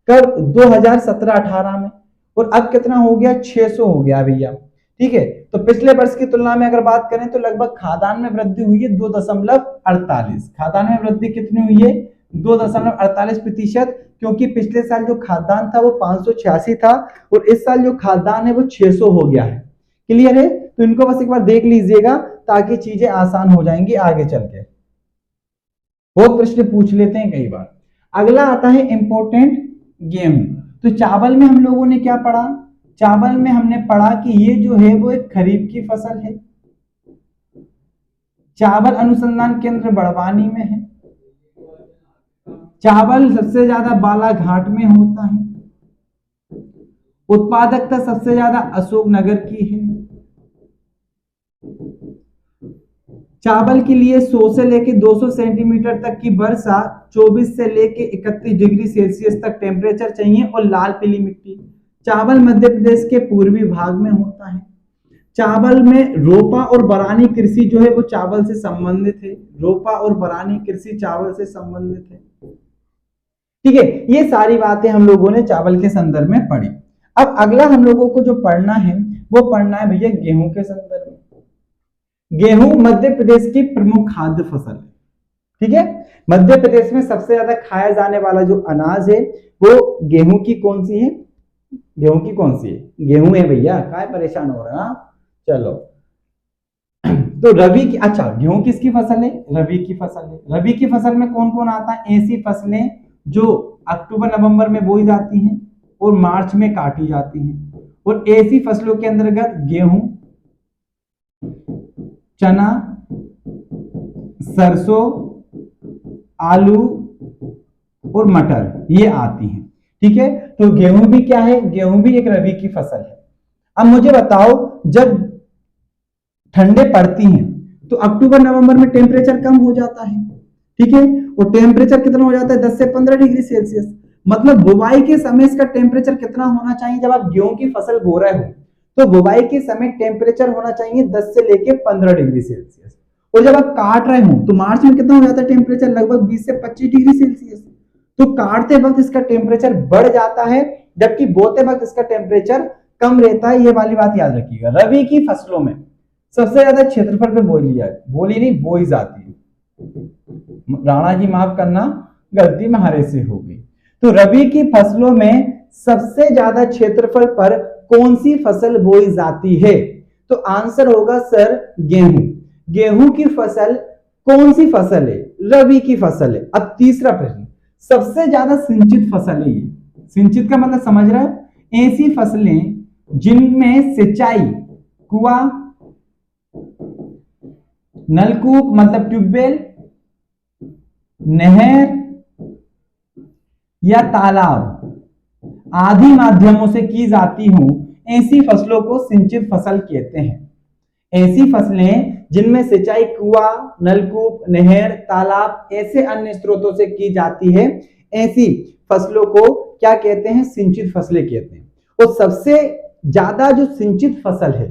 कब? 2017-18 में, और अब कितना हो गया? 600 हो गया भैया। ठीक है, तो पिछले वर्ष की तुलना में अगर बात करें तो लगभग खाद्यान्न में वृद्धि हुई है 2.48। खाद्यान्न में वृद्धि कितनी हुई है? 2.48%, क्योंकि पिछले साल जो खाद्यान्न था वो 586 था और इस साल जो खाद्यान्न है वो 600 हो गया है। क्लियर है? तो इनको बस एक बार देख लीजिएगा ताकि चीजें आसान हो जाएंगी आगे चल के। वो प्रश्न पूछ लेते हैं कई बार। अगला आता है इंपॉर्टेंट गेहूं। तो चावल में हम लोगों ने क्या पढ़ा? चावल में हमने पढ़ा कि ये जो है वो एक खरीफ की फसल है। चावल अनुसंधान केंद्र बड़वानी में है। चावल सबसे ज्यादा बालाघाट में होता है। उत्पादकता सबसे ज्यादा अशोकनगर की है। चावल के लिए 100 से लेके 200 सेंटीमीटर तक की वर्षा, 24 से लेके 31 डिग्री सेल्सियस तक टेम्परेचर चाहिए, और लाल पीली मिट्टी। चावल मध्य प्रदेश के पूर्वी भाग में होता है। चावल में रोपा और बरानी कृषि जो है वो चावल से संबंधित है। रोपा और बरानी कृषि चावल से संबंधित है। ठीक है, ये सारी बातें हम लोगों ने चावल के संदर्भ में पढ़ी। अब अगला हम लोगों को जो पढ़ना है वो पढ़ना है भैया गेहूं के संदर्भ में। गेहूं मध्य प्रदेश की प्रमुख खाद्य फसल है। ठीक है, मध्य प्रदेश में सबसे ज्यादा खाया जाने वाला जो अनाज है वो गेहूं की कौन सी है? गेहूं की कौन सी है? गेहूं है भैया, काय परेशान हो रहे हैं? चलो तो रबी की, अच्छा गेहूं किसकी फसल है? रबी की फसल है। रबी की फसल में कौन कौन आता है? ऐसी फसलें जो अक्टूबर नवंबर में बोई जाती हैं और मार्च में काटी जाती हैं, और ऐसी फसलों के अंतर्गत गेहूं, चना, सरसों, आलू और मटर ये आती हैं। ठीक है, तो गेहूं भी क्या है? गेहूं भी एक रबी की फसल है। अब मुझे बताओ, जब ठंडे पड़ती हैं तो अक्टूबर नवंबर में टेम्परेचर कम हो जाता है। ठीक है, और टेम्परेचर कितना हो जाता है? 10 से 15 डिग्री सेल्सियस। मतलब बुवाई के समय इसका टेम्परेचर कितना होना चाहिए? जब आप गेहूं की फसल बो रहे हो तो बुवाई के समय टेम्परेचर होना चाहिए 10 से लेके 15 डिग्री सेल्सियस, और जब आप काट रहे हो तो मार्च में कितना हो जाता है टेम्परेचर? लगभग 20 से 25 डिग्री सेल्सियस। तो काटते वक्त इसका टेम्परेचर बढ़ जाता है, जबकि बोते वक्त इसका टेम्परेचर कम रहता है। ये वाली बात याद रखिएगा। रबी की फसलों में सबसे ज्यादा क्षेत्रफल पे बोई जाती है। राणा जी माफ करना, गलती महारे से हो गई। तो रबी की फसलों में सबसे ज्यादा क्षेत्रफल पर कौन सी फसल बोई जाती है? तो आंसर होगा सर गेहूं। गेहूं की फसल कौन सी फसल है? रबी की फसल है। अब तीसरा प्रश्न, सबसे ज्यादा सिंचित फसल है ये। सिंचित का मतलब समझ रहे हैं? ऐसी फसलें जिनमें सिंचाई कुआं, नलकूप मतलब ट्यूबवेल, नहर या तालाब आदि माध्यमों से की जाती हो, ऐसी फसलों को सिंचित फसल कहते हैं। ऐसी फसलें जिनमें सिंचाई कुआं, नलकूप, नहर, तालाब ऐसे अन्य स्रोतों से की जाती है, ऐसी फसलों को क्या कहते हैं? सिंचित फसलें कहते हैं। और सबसे ज्यादा जो सिंचित फसल है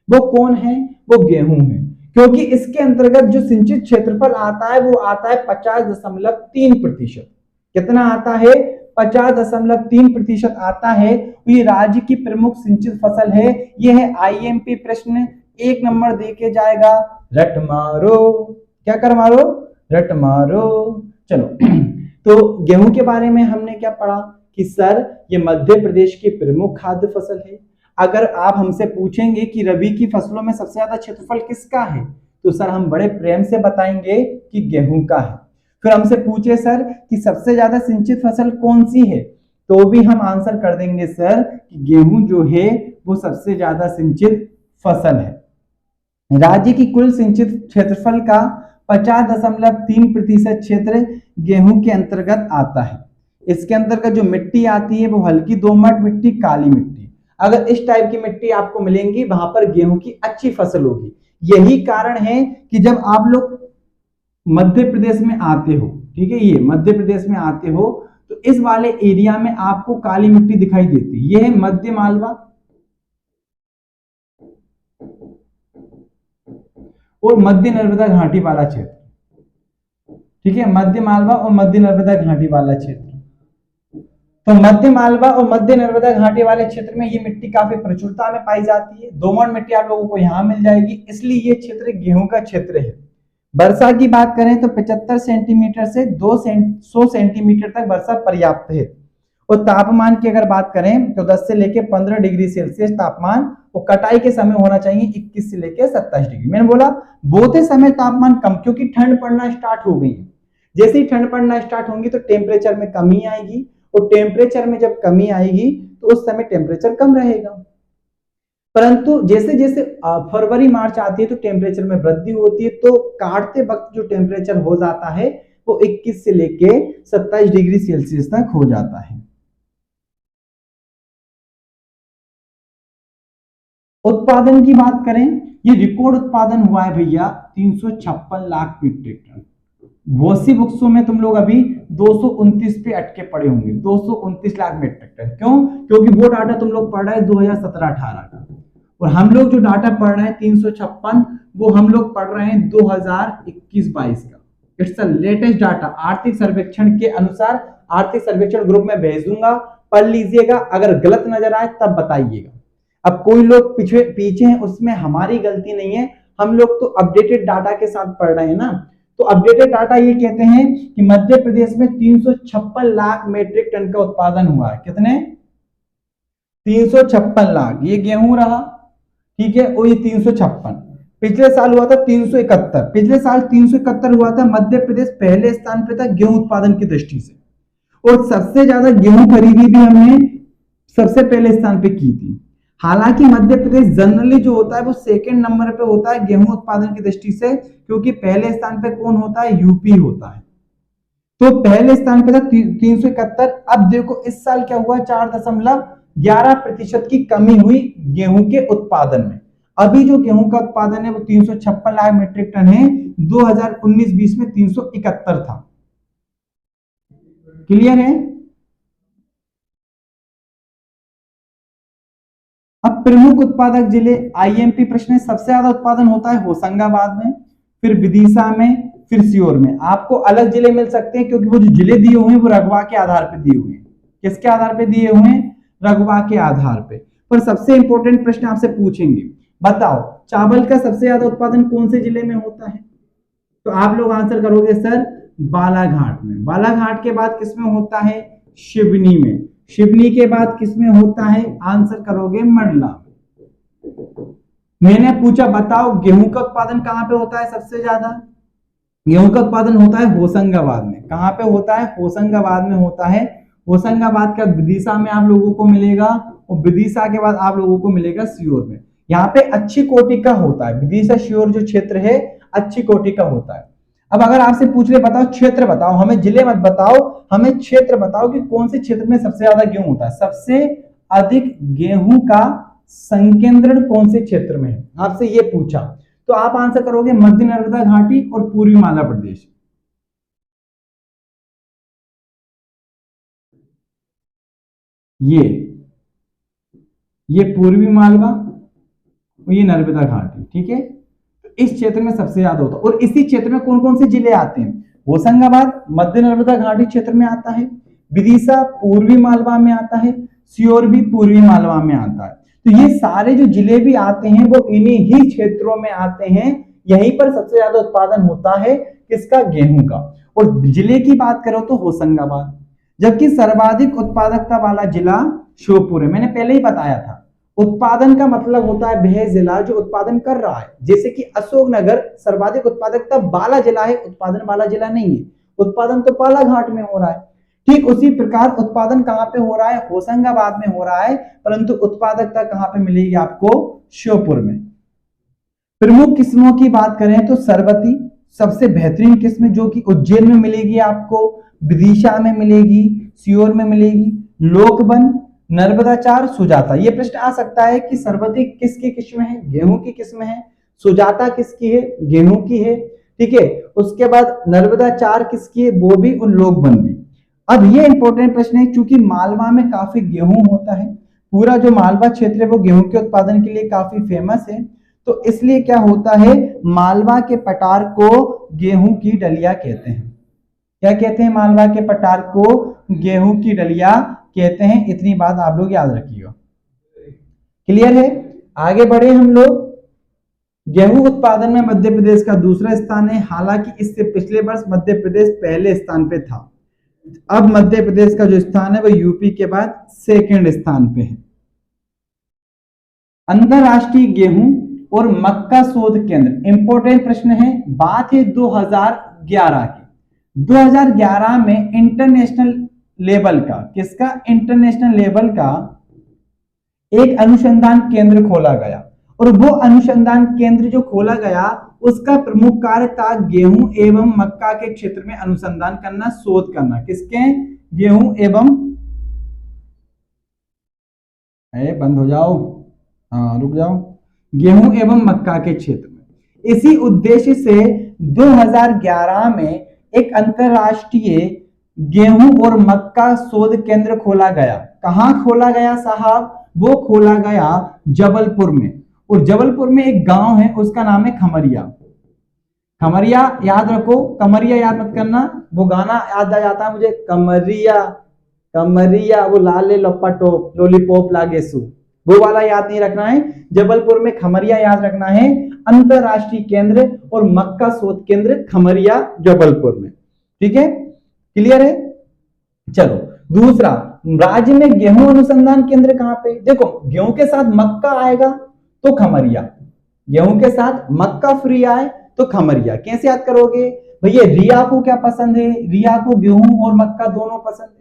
वो कौन है? वो गेहूं है, क्योंकि इसके अंतर्गत जो सिंचित क्षेत्रफल आता है वो आता है 50.3%। कितना आता है? 50.3% आता है। ये राज्य की प्रमुख सिंचित फसल है। ये है आईएमपी प्रश्न, 1 नंबर देके जाएगा। रट मारो, क्या कर मारो? रट मारो। चलो तो गेहूं के बारे में हमने क्या पढ़ा कि सर ये मध्य प्रदेश की प्रमुख खाद्य फसल है। अगर आप हमसे पूछेंगे कि रबी की फसलों में सबसे ज्यादा क्षेत्रफल किसका है, तो सर हम बड़े प्रेम से बताएंगे कि गेहूं का है। फिर हमसे पूछे सर कि सबसे ज्यादा सिंचित फसल कौन सी है, तो भी हम आंसर कर देंगे सर कि गेहूं जो है वो सबसे ज्यादा सिंचित फसल है। राज्य की कुल सिंचित क्षेत्रफल का 50.3% क्षेत्र गेहूं के अंतर्गत आता है। इसके अंतर्गत जो मिट्टी आती है वो हल्की दोमट मिट्टी, काली मिट्टी। अगर इस टाइप की मिट्टी आपको मिलेंगी वहां पर गेहूं की अच्छी फसल होगी। यही कारण है कि जब आप लोग मध्य प्रदेश में आते हो, ठीक है, ये मध्य प्रदेश में आते हो तो इस वाले एरिया में आपको काली मिट्टी दिखाई देती है। यह है मध्य मालवा और मध्य नर्मदा घाटी वाला क्षेत्र। ठीक है, मध्य मालवा और मध्य नर्मदा घाटी वाला क्षेत्र। तो मध्य मालवा और मध्य नर्मदा घाटी वाले क्षेत्र में ये मिट्टी काफी प्रचुरता में पाई जाती है। दोमट मिट्टी आप लोगों को यहाँ मिल जाएगी, इसलिए ये क्षेत्र गेहूं का क्षेत्र है। वर्षा की बात करें तो 75 सेंटीमीटर से 200 सेंटीमीटर तक वर्षा पर्याप्त है। और तापमान की अगर बात करें तो 10 से लेकर 15 डिग्री सेल्सियस तापमान, और कटाई के समय होना चाहिए 21 से लेकर 27 डिग्री। मैंने बोला बोते समय तापमान कम, क्योंकि ठंड पड़ना स्टार्ट हो गई है। जैसे ही ठंड पड़ना स्टार्ट होंगी तो टेम्परेचर में कमी आएगी, और टेम्परेचर में जब कमी आएगी तो उस समय टेम्परेचर कम रहेगा। परंतु जैसे जैसे फरवरी मार्च आती है तो टेम्परेचर में वृद्धि होती है, तो काटते वक्त जो टेम्परेचर हो जाता है वो 21 से लेके 27 डिग्री सेल्सियस तक हो जाता है। उत्पादन की बात करें, ये रिकॉर्ड उत्पादन हुआ है भैया 356 लाख मीट्रिक टन। वोसी बुक्सों में तुम लोग अभी 229 पे अटके पड़े होंगे, 229 लाख मीट्रिक टन। क्यों? क्योंकि वो डाटा तुम लोग पढ़ रहे हैं 2017-18 का, और हम लोग जो डाटा पढ़ रहे हैं 356, वो हम लोग पढ़ रहे हैं 2021-22 का। It's the latest data. आर्थिक सर्वेक्षण के अनुसार आर्थिक सर्वेक्षण ग्रुप में भेज दूंगा, पढ़ लीजिएगा। अगर गलत नजर आए तब बताइएगा। अब कोई लोग पीछे हैं, उसमें हमारी गलती नहीं है, हम लोग तो अपडेटेड डाटा के साथ पढ़ रहे हैं ना। तो अपडेटेड डाटा ये कहते हैं कि मध्य प्रदेश में 356 लाख मीट्रिक टन का उत्पादन हुआ है। कितने? 356 लाख। ये गेहूं रहा, ठीक है, और ये 356। पिछले साल हुआ था 371। पिछले साल 371 हुआ था। मध्य प्रदेश पहले स्थान पे था गेहूं उत्पादन की दृष्टि से, और सबसे ज्यादा गेहूं खरीदी भी हमने सबसे पहले स्थान पे की थी। हालांकि मध्य प्रदेश जनरली जो होता है वो सेकंड नंबर पे होता है गेहूं उत्पादन की दृष्टि से, क्योंकि पहले स्थान पे कौन होता है? यूपी होता है। तो पहले स्थान पे था 371। अब देखो इस साल क्या हुआ, 4.11% की कमी हुई गेहूं के उत्पादन में। अभी जो गेहूं का उत्पादन है वो 356 लाख मीट्रिक टन है। 2019-20 में 371 था। क्लियर है? अब प्रमुख उत्पादक जिले आईएमपी प्रश्न है। सबसे ज्यादा उत्पादन होता है होशंगाबाद में, फिर विदिशा में, फिर सीहोर में। आपको अलग जिले मिल सकते हैं, क्योंकि वो जो जिले दिए हुए हैं वो रकबा के आधार पर दिए हुए हैं। किसके आधार पर दिए हुए हैं? रकबा के आधार पे। पर सबसे इंपॉर्टेंट प्रश्न आपसे पूछेंगे, बताओ चावल का सबसे ज्यादा उत्पादन कौन से जिले में होता है? तो आप लोग आंसर करोगे सर बालाघाट में। बालाघाट के बाद किसमें होता है? सिवनी में। सिवनी के बाद किसमें होता है? आंसर करोगे मंडला। मैंने पूछा बताओ गेहूं का उत्पादन कहां पे होता है सबसे ज्यादा? गेहूं का उत्पादन होता है होशंगाबाद में। कहां पे होता है? होशंगाबाद में होता है। होशंगाबाद का विदिशा में आप लोगों को मिलेगा, और विदिशा के बाद आप लोगों को मिलेगा सीहोर में। यहाँ पे अच्छी कोटि का होता है। विदिशा सीहोर जो क्षेत्र है अच्छी कोटि का होता है। अब अगर आपसे पूछ ले बताओ क्षेत्र बताओ, हमें जिले मत बताओ, हमें क्षेत्र बताओ कि कौन से क्षेत्र में सबसे ज्यादा गेहूं होता है। सबसे अधिक गेहूं का संकेंद्रण कौन से क्षेत्र में है, आपसे ये पूछा, तो आप आंसर करोगे मध्य नर्मदा घाटी और पूर्वी मालवा प्रदेश। ये पूर्वी मालवा और ये नर्मदा घाटी, ठीक है। तो इस क्षेत्र में सबसे ज्यादा होता है। और इसी क्षेत्र में कौन कौन से जिले आते हैं? होशंगाबाद मध्य नर्मदा घाटी क्षेत्र में आता है, विदिशा पूर्वी मालवा में आता है, सीहोर भी पूर्वी मालवा में आता है। तो ये सारे जो जिले भी आते हैं वो इन्हीं ही क्षेत्रों में आते हैं। यहीं पर सबसे ज्यादा उत्पादन होता है किसका? गेहूं का। और जिले की बात करो तो होशंगाबाद, जबकि सर्वाधिक उत्पादकता वाला जिला श्योपुर है। मैंने पहले ही बताया था, उत्पादन का मतलब होता है वह जिला जो उत्पादन कर रहा है। जैसे कि अशोकनगर सर्वाधिक उत्पादकता वाला जिला है, उत्पादन वाला जिला नहीं है। उत्पादन तो बालाघाट में हो रहा है। ठीक उसी प्रकार उत्पादन कहां पे हो रहा है? होशंगाबाद में हो रहा है, परंतु उत्पादकता कहां पे मिलेगी आपको? श्योपुर में। प्रमुख किस्मों की बात करें तो सरबती सबसे बेहतरीन किस्म जो कि उज्जैन में मिलेगी आपको, विदिशा में मिलेगी, सीहोर में मिलेगी, लोकबन, नर्मदाचार, सुजाता। ये प्रश्न आ सकता है कि सरबती किसकी किस्म है? गेहूं की किस्म है। सुजाता किसकी है? गेहूं की है, ठीक है। उसके बाद नर्मदाचार किसकी है? वो भी और लोकबन भी। अब ये इंपॉर्टेंट प्रश्न है, क्योंकि मालवा में काफी गेहूं होता है, पूरा जो मालवा क्षेत्र है वो गेहूं के उत्पादन के लिए काफी फेमस है, तो इसलिए क्या होता है, मालवा के पठार को गेहूं की डलिया कहते हैं। क्या कहते हैं, मालवा के पठार को गेहूं की डलिया कहते हैं। इतनी बात आप लोग याद रखिएगा। क्लियर है? आगे बढ़े हम लोग। गेहूं उत्पादन में मध्य प्रदेश का दूसरा स्थान है, हालांकि इससे पिछले वर्ष मध्य प्रदेश पहले स्थान पे था। अब मध्य प्रदेश का जो स्थान है वो यूपी के बाद सेकंड स्थान पे है। अंतरराष्ट्रीय गेहूं और मक्का शोध केंद्र, इंपॉर्टेंट प्रश्न है, बात है 2011 की। 2011 में इंटरनेशनल लेवल का, किसका, इंटरनेशनल लेवल का एक अनुसंधान केंद्र खोला गया, और वो अनुसंधान केंद्र जो खोला गया उसका प्रमुख कार्य था गेहूं एवं मक्का के क्षेत्र में अनुसंधान करना, शोध करना। किसके, गेहूं एवं, बंद हो जाओ, हाँ रुक जाओ, गेहूं एवं मक्का के क्षेत्र में। इसी उद्देश्य से 2011 में एक अंतरराष्ट्रीय गेहूं और मक्का शोध केंद्र खोला गया। कहां खोला गया साहब, वो खोला गया जबलपुर में, और जबलपुर में एक गांव है उसका नाम है खमरिया। खमरिया याद रखो, कमरिया याद मत करना, वो गाना याद आ जाता है मुझे, कमरिया कमरिया वो लाले लपटो लॉलीपॉप लागेसु, वो वाला याद नहीं रखना है। जबलपुर में खमरिया याद रखना है, अंतरराष्ट्रीय केंद्र और मक्का शोध केंद्र खमरिया जबलपुर में। ठीक है, क्लियर है? चलो दूसरा, राज्य में गेहूं अनुसंधान केंद्र कहां पे, देखो गेहूं के साथ मक्का आएगा तो खमरिया, गेहूं के साथ मक्का फ्री आए तो खमरिया। कैसे याद करोगे भैया, रिया को क्या पसंद है, रिया को गेहूं और मक्का दोनों पसंद है।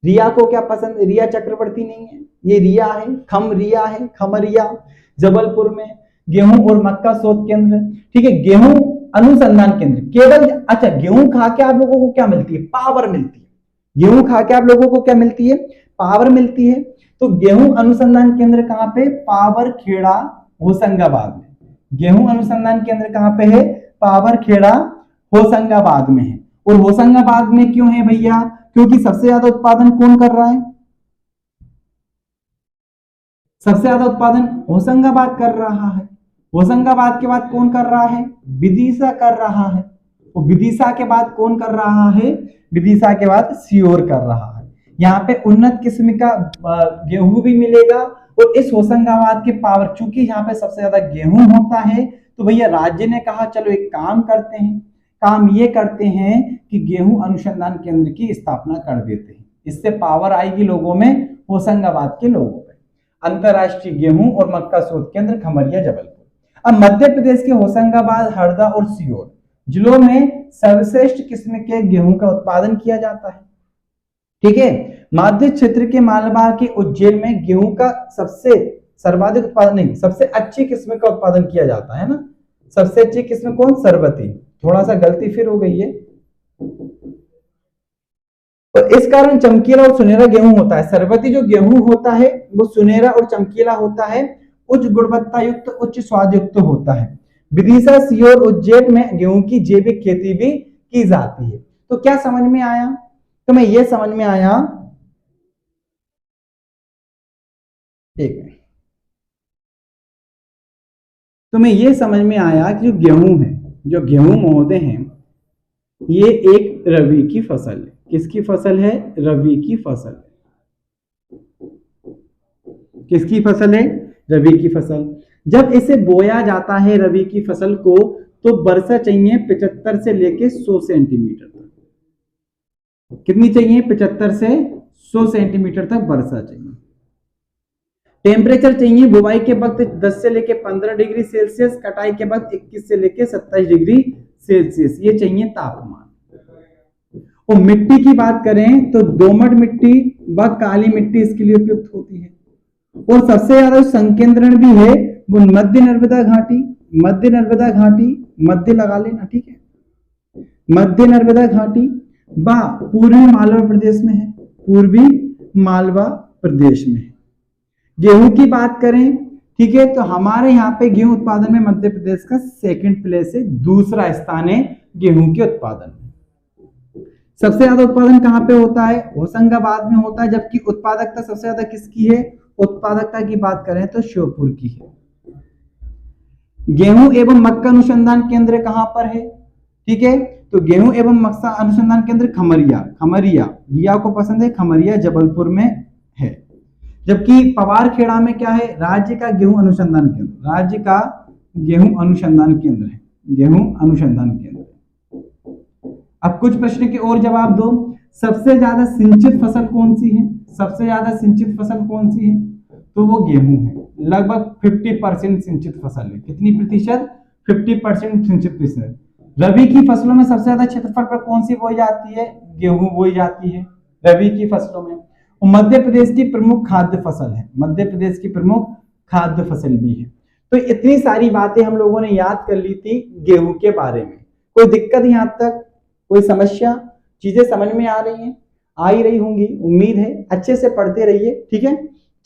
रिया को क्या पसंद है, रिया चक्रवर्ती नहीं है, ये रिया है, खमरिया है, खमरिया जबलपुर में गेहूं और मक्का शोध केंद्र। ठीक है, गेहूं अनुसंधान केंद्र केवल, अच्छा गेहूं खा के आप लोगों को क्या मिलती है, पावर मिलती है। गेहूं खा के आप लोगों को क्या मिलती है, पावर मिलती है। तो गेहूं अनुसंधान केंद्र कहां पे, पावर खेड़ा होशंगाबाद में। गेहूं अनुसंधान केंद्र कहां पे है, पावर खेड़ा होशंगाबाद में है। और होशंगाबाद में क्यों है भैया, क्योंकि सबसे ज्यादा उत्पादन कौन कर रहा है, सबसे ज्यादा उत्पादन होशंगाबाद कर रहा है। होशंगाबाद के बाद कौन कर रहा है, विदिशा कर रहा है। और विदिशा के बाद कौन कर रहा है, विदिशा के बाद सीहोर कर रहा है। यहाँ पे उन्नत किस्म का गेहूं भी मिलेगा। और इस होशंगाबाद के पावर, चूंकि यहाँ पे सबसे ज्यादा गेहूं होता है, तो भैया राज्य ने कहा चलो एक काम करते हैं, काम ये करते हैं कि गेहूं अनुसंधान केंद्र की स्थापना कर देते हैं। इससे पावर आएगी लोगों में, होशंगाबाद के लोगों में। अंतरराष्ट्रीय गेहूं और मक्का शोध केंद्र खमरिया जबलपुर। अब मध्य प्रदेश के होशंगाबाद, हरदा और सीहोर जिलों में सर्वश्रेष्ठ किस्म के गेहूं का उत्पादन किया जाता है। ठीक है, मध्य क्षेत्र के मालवा के उज्जैन में गेहूं का सबसे सर्वाधिक उत्पादन, नहीं सबसे अच्छी किस्म का उत्पादन किया जाता है ना। सबसे अच्छी किस्म कौन, सरबती। थोड़ा सा गलती फिर हो गई है, तो इस कारण चमकीला और सुनहरा गेहूं होता है। सरबती जो गेहूं होता है वो सुनहरा और चमकीला होता है, उच्च गुणवत्ता युक्त, उच्च स्वाद युक्त होता है। विदिशा, सीहोर, उज्जैन में गेहूं की जैविक खेती भी की जाती है। तो क्या समझ में आया, तो मैं ये समझ में आया, ठीक है, तो मैं ये समझ में आया कि जो गेहूं है, जो गेहूं महोदय हैं, ये एक रबी की फसल है। किसकी फसल है, रबी की फसल है। किसकी फसल है, रबी की फसल। जब इसे बोया जाता है रबी की फसल को, तो वर्षा चाहिए 75 से लेके 100 सेंटीमीटर तक। कितनी चाहिए, 75 से 100 सेंटीमीटर तक वर्षा चाहिए। टेम्परेचर चाहिए बुवाई के वक्त 10 से लेके 15 डिग्री सेल्सियस, कटाई के बाद 21 से लेके 27 डिग्री सेल्सियस, ये चाहिए तापमान। और मिट्टी की बात करें तो दोमट मिट्टी व काली मिट्टी इसके लिए उपयुक्त होती है। और सबसे ज्यादा संकेंद्रण भी है वो मध्य नर्मदा घाटी, मध्य नर्मदा घाटी, मध्य लगा लेना, ठीक है, मध्य नर्मदा घाटी व पूर्वी मालवा प्रदेश में है, पूर्वी मालवा प्रदेश में है। गेहूं की बात करें, ठीक है, तो हमारे यहाँ पे गेहूं उत्पादन में मध्य प्रदेश का सेकंड प्लेस है, दूसरा स्थान है गेहूं के उत्पादन में। सबसे ज्यादा उत्पादन कहाँ पे होता है? होशंगाबाद में होता है, जबकि उत्पादकता सबसे ज्यादा किसकी है? उत्पादकता की बात करें तो श्योपुर की है। गेहूं एवं मक्का अनुसंधान केंद्र कहां पर है? ठीक है, तो गेहूं एवं मक्का अनुसंधान केंद्र खमरिया, खमरिया रिया को पसंद है, खमरिया जबलपुर में है। जबकि पवारखेड़ा में क्या है? राज्य का गेहूं अनुसंधान केंद्र, राज्य का गेहूं अनुसंधान केंद्र है, गेहूं अनुसंधान केंद्र। अब कुछ प्रश्न के और जवाब दो। सबसे ज्यादा सिंचित फसल कौन सी है? सबसे ज्यादा सिंचित फसल कौन सी है? तो वो गेहूं है, लगभग 50% सिंचित फसल है। कितनी प्रतिशत? 50% सिंचित प्रतिशत। रबी की फसलों में सबसे ज्यादा क्षेत्रफल पर कौन सी बोई जाती है? गेहूं बोई जाती है रबी की फसलों में। और मध्य प्रदेश की प्रमुख खाद्य फसल है, मध्य प्रदेश की प्रमुख खाद्य फसल भी है। तो इतनी सारी बातें हम लोगों ने याद कर ली थी गेहूं के बारे में। कोई दिक्कत यहां तक? कोई समस्या? चीजें समझ में आ रही हैं? आ ही रही होंगी, उम्मीद है। अच्छे से पढ़ते रहिए, ठीक है।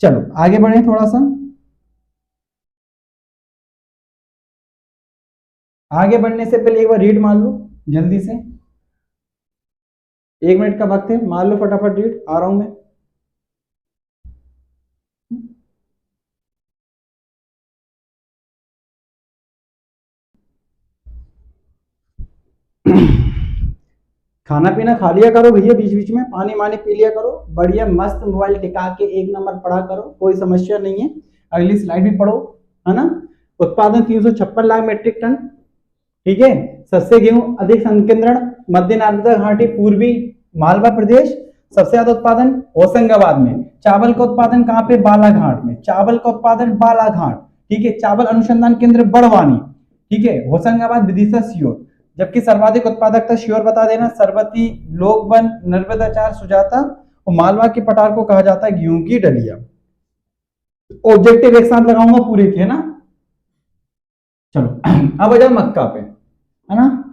चलो आगे बढ़े थोड़ा सा। आगे बढ़ने से पहले एक बार रीड मान लो जल्दी से, 1 मिनट का वक्त है, मान लो फटाफट रीड, आ रहा हूं मैं। खाना पीना खा लिया करो भैया, बीच बीच में पानी मानी पी लिया करो, बढ़िया मस्त मोबाइल टिका के 1 नंबर पढ़ा करो, कोई समस्या नहीं है। अगली स्लाइड भी पढ़ो, है ना। उत्पादन 356 लाख मीट्रिक टन, ठीक है। सबसे गेहूं अधिक संकेंद्रण मध्य नर्मदा घाटी पूर्वी मालवा प्रदेश। सबसे ज्यादा उत्पादन होशंगाबाद में। चावल का उत्पादन कहां पे? बालाघाट में, चावल का उत्पादन बालाघाट, ठीक है। चावल अनुसंधान केंद्र बड़वानी, ठीक है। होशंगाबाद, विदिशा, सीहोर। जबकि सर्वाधिक उत्पादकता श्योर बता देना, सरबती, लोकबन, नर्मदाचार, सुजाता और मालवा के पठार को कहा जाता है गेहूं की डलिया। ऑब्जेक्टिव एक साथ लगाऊंगा पूरे के, है ना। चलो अब आ जाओ मक्का पे, है ना।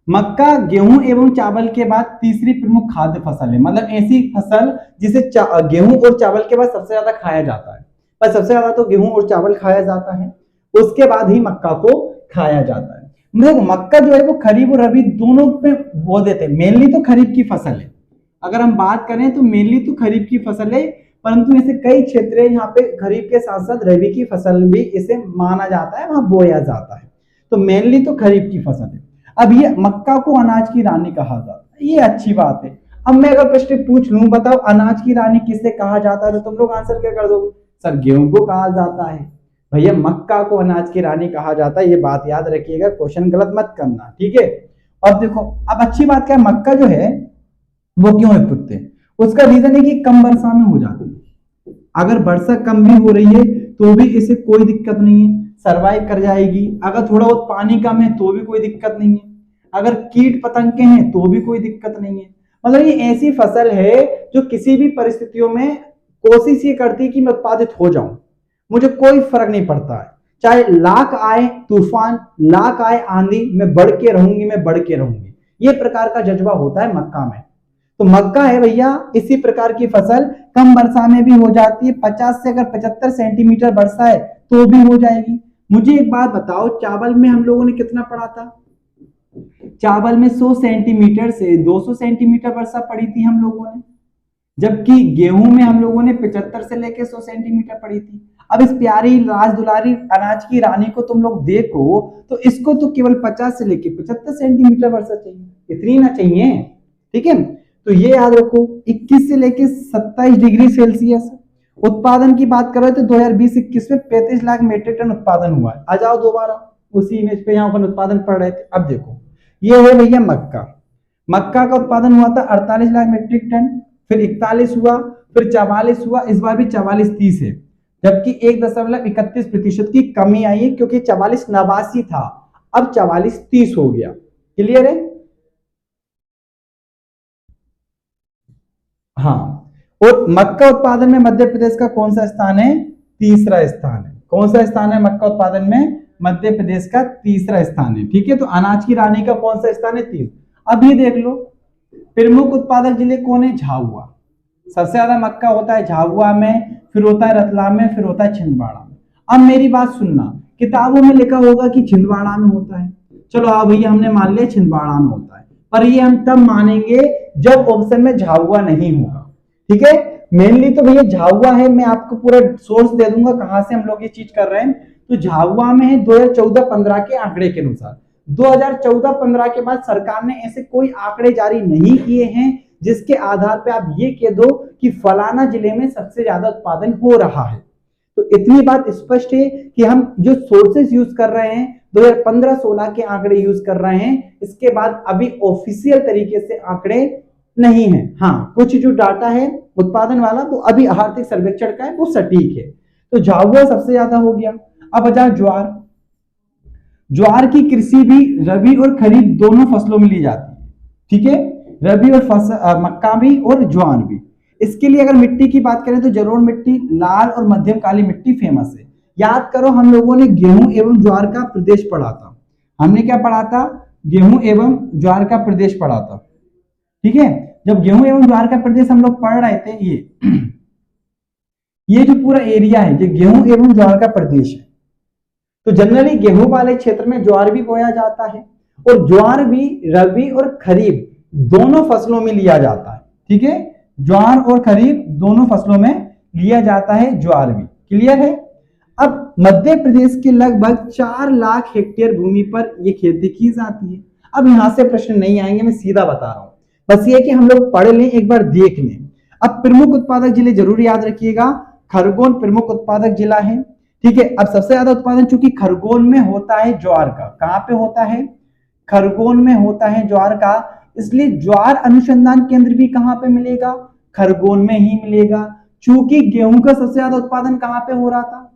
मक्का गेहूं एवं चावल के बाद तीसरी प्रमुख खाद्य फसल है, मतलब ऐसी फसल जिसे गेहूं और चावल के बाद सबसे ज्यादा खाया जाता है। पर सबसे ज्यादा तो गेहूं और चावल खाया जाता है, उसके बाद ही मक्का को खाया जाता है। देखो मक्का जो है वो खरीफ और रबी दोनों पे बो देते हैं। मेनली तो खरीफ की फसल है, अगर हम बात करें तो मेनली तो खरीफ की फसल है, परंतु ऐसे कई क्षेत्र है यहाँ पे खरीफ के साथ साथ रबी की फसल भी इसे माना जाता है, वहां बोया जाता है। तो मेनली तो खरीफ की फसल है। अब ये मक्का को अनाज की रानी कहा जाता है, ये अच्छी बात है। अब मैं अगर प्रश्न पूछ लूं, बताओ अनाज की रानी किसे कहा जाता है, तो तुम लोग आंसर क्या कर दोगे? सर गेहूं को कहा जाता है। भैया मक्का को अनाज की रानी कहा जाता है, ये बात याद रखिएगा, क्वेश्चन गलत मत करना, ठीक है। अब देखो, अब अच्छी बात क्या है, मक्का जो है वो क्यों उपयुक्त है? उसका रीजन है कि कम वर्षा में हो जाती है। अगर वर्षा कम भी हो रही है तो भी इसे कोई दिक्कत नहीं है, सरवाइव कर जाएगी। अगर थोड़ा बहुत पानी कम है तो भी कोई दिक्कत नहीं है, अगर कीट पतंगे हैं तो भी कोई दिक्कत नहीं है। मतलब ये ऐसी फसल है जो किसी भी परिस्थितियों में कोशिश ये करती है कि मैं उत्पादित हो जाऊं, मुझे कोई फर्क नहीं पड़ता है, चाहे लाख आए तूफान, लाख आए आंधी, मैं बढ़ के रहूंगी, मैं बढ़ के रहूंगी। ये प्रकार का जज्बा होता है मक्का में। तो मक्का है भैया इसी प्रकार की फसल, कम वर्षा में भी हो जाती है, 50 से अगर 75 सेंटीमीटर वर्षा है तो भी हो जाएगी। मुझे एक बात बताओ, चावल में हम लोगों ने कितना पढ़ा था? चावल में 100 सेंटीमीटर से 200 सेंटीमीटर वर्षा पड़ी थी हम लोगों ने, जबकि गेहूं में हम लोगों ने 75 से लेकर 100 सेंटीमीटर पड़ी थी। अब इस प्यारी राज दुलारी अनाज की रानी को तुम लोग देखो तो इसको तो केवल 50 से लेकर 75 सेंटीमीटर वर्षा चाहिए, इतनी ना चाहिए, ठीक है। तो ये याद रखो, 21 से लेकर 27 डिग्री सेल्सियस। उत्पादन की बात करो तो 2020-21 में 35 लाख मीट्रिक टन उत्पादन हुआ है। आ जाओ दोबारा उसी इमेज पे, यहाँ पर उत्पादन पढ़ रहे थे। अब देखो ये है भैया मक्का, मक्का का उत्पादन हुआ था 48 लाख मीट्रिक टन, फिर 41 हुआ, फिर 44 हुआ, इस बार भी 44-30 है, जबकि 1.31% की कमी आई है, क्योंकि 44-89 था, अब 44-30 हो गया। क्लियर है? हाँ। और मक्का उत्पादन में मध्य प्रदेश का कौन सा स्थान है? तीसरा स्थान है। कौन सा स्थान है मक्का उत्पादन में? मध्य प्रदेश का तीसरा स्थान है, ठीक है। तो अनाज की रानी का कौन सा स्थान है? 3। अब ये देख लो, प्रमुख उत्पादक जिले कौन है? झाबुआ। सबसे ज्यादा मक्का होता है झाबुआ में, फिर होता है रतलाम में, फिर होता है छिंदवाड़ा में। अब मेरी बात सुनना, किताबों में लिखा होगा कि छिंदवाड़ा में होता है, चलो हाँ भैया हमने मान लिया छिंदवाड़ा में होता है, पर ये हम तब मानेंगे जब ऑप्शन में झाबुआ नहीं होगा। ठीक है, मेनली तो भैया झाबुआ है, मैं आपको पूरा सोर्स दे दूंगा कहां से हम लोग ये चीज कर रहे हैं। तो झाबुआ में है 2014-15 के आंकड़े के अनुसार। 2014-15 के बाद सरकार ने ऐसे कोई आंकड़े जारी नहीं किए हैं जिसके आधार पे आप ये कह दो कि फलाना जिले में सबसे ज्यादा उत्पादन हो रहा है। तो इतनी बात स्पष्ट है कि हम जो सोर्सेस यूज कर रहे हैं 2015-16 के आंकड़े यूज कर रहे हैं, इसके बाद अभी ऑफिशियल तरीके से आंकड़े नहीं है। हाँ, कुछ जो डाटा है उत्पादन वाला वो अभी आर्थिक सर्वेक्षण का है, वो सटीक है। तो झाबुआ सबसे ज्यादा हो गया। अब बचा ज्वार। ज्वार की कृषि भी रबी और खरीफ दोनों फसलों में ली जाती है। ठीक है, रबी और मक्का भी और ज्वार भी। इसके लिए अगर मिट्टी की बात करें तो जलोढ़ मिट्टी, लाल और मध्यम काली मिट्टी फेमस है। याद करो हम लोगों ने गेहूं एवं ज्वार का प्रदेश पढ़ा था। हमने क्या पढ़ा था? गेहूं एवं ज्वार का प्रदेश पढ़ा था। ठीक है, जब गेहूं एवं ज्वार का प्रदेश हम लोग पढ़ रहे थे, ये जो पूरा एरिया है ये गेहूं एवं ज्वार का प्रदेश है। तो जनरली गेहूं वाले क्षेत्र में ज्वार भी बोया जाता है और ज्वार भी रबी और खरीफ दोनों फसलों में लिया जाता है। ठीक है, ज्वार और खरीफ दोनों फसलों में लिया जाता है ज्वार भी। क्लियर है? अब मध्य प्रदेश के लगभग 4 लाख हेक्टेयर भूमि पर यह खेती की जाती है। अब यहां से प्रश्न नहीं आएंगे, मैं सीधा बता रहा हूं, बस ये कि हम लोग पढ़ लें, एक बार देख लें। अब प्रमुख उत्पादक जिले जरूर याद रखिएगा। खरगोन प्रमुख उत्पादक जिला है। ठीक है, अब सबसे ज्यादा उत्पादन चूंकि खरगोन में होता है ज्वार का। कहां पे होता है? खरगोन में होता है ज्वार का, इसलिए ज्वार अनुसंधान केंद्र भी कहां पे मिलेगा? खरगोन में ही मिलेगा। चूंकि गेहूं का सबसे ज्यादा उत्पादन कहां पे हो रहा था?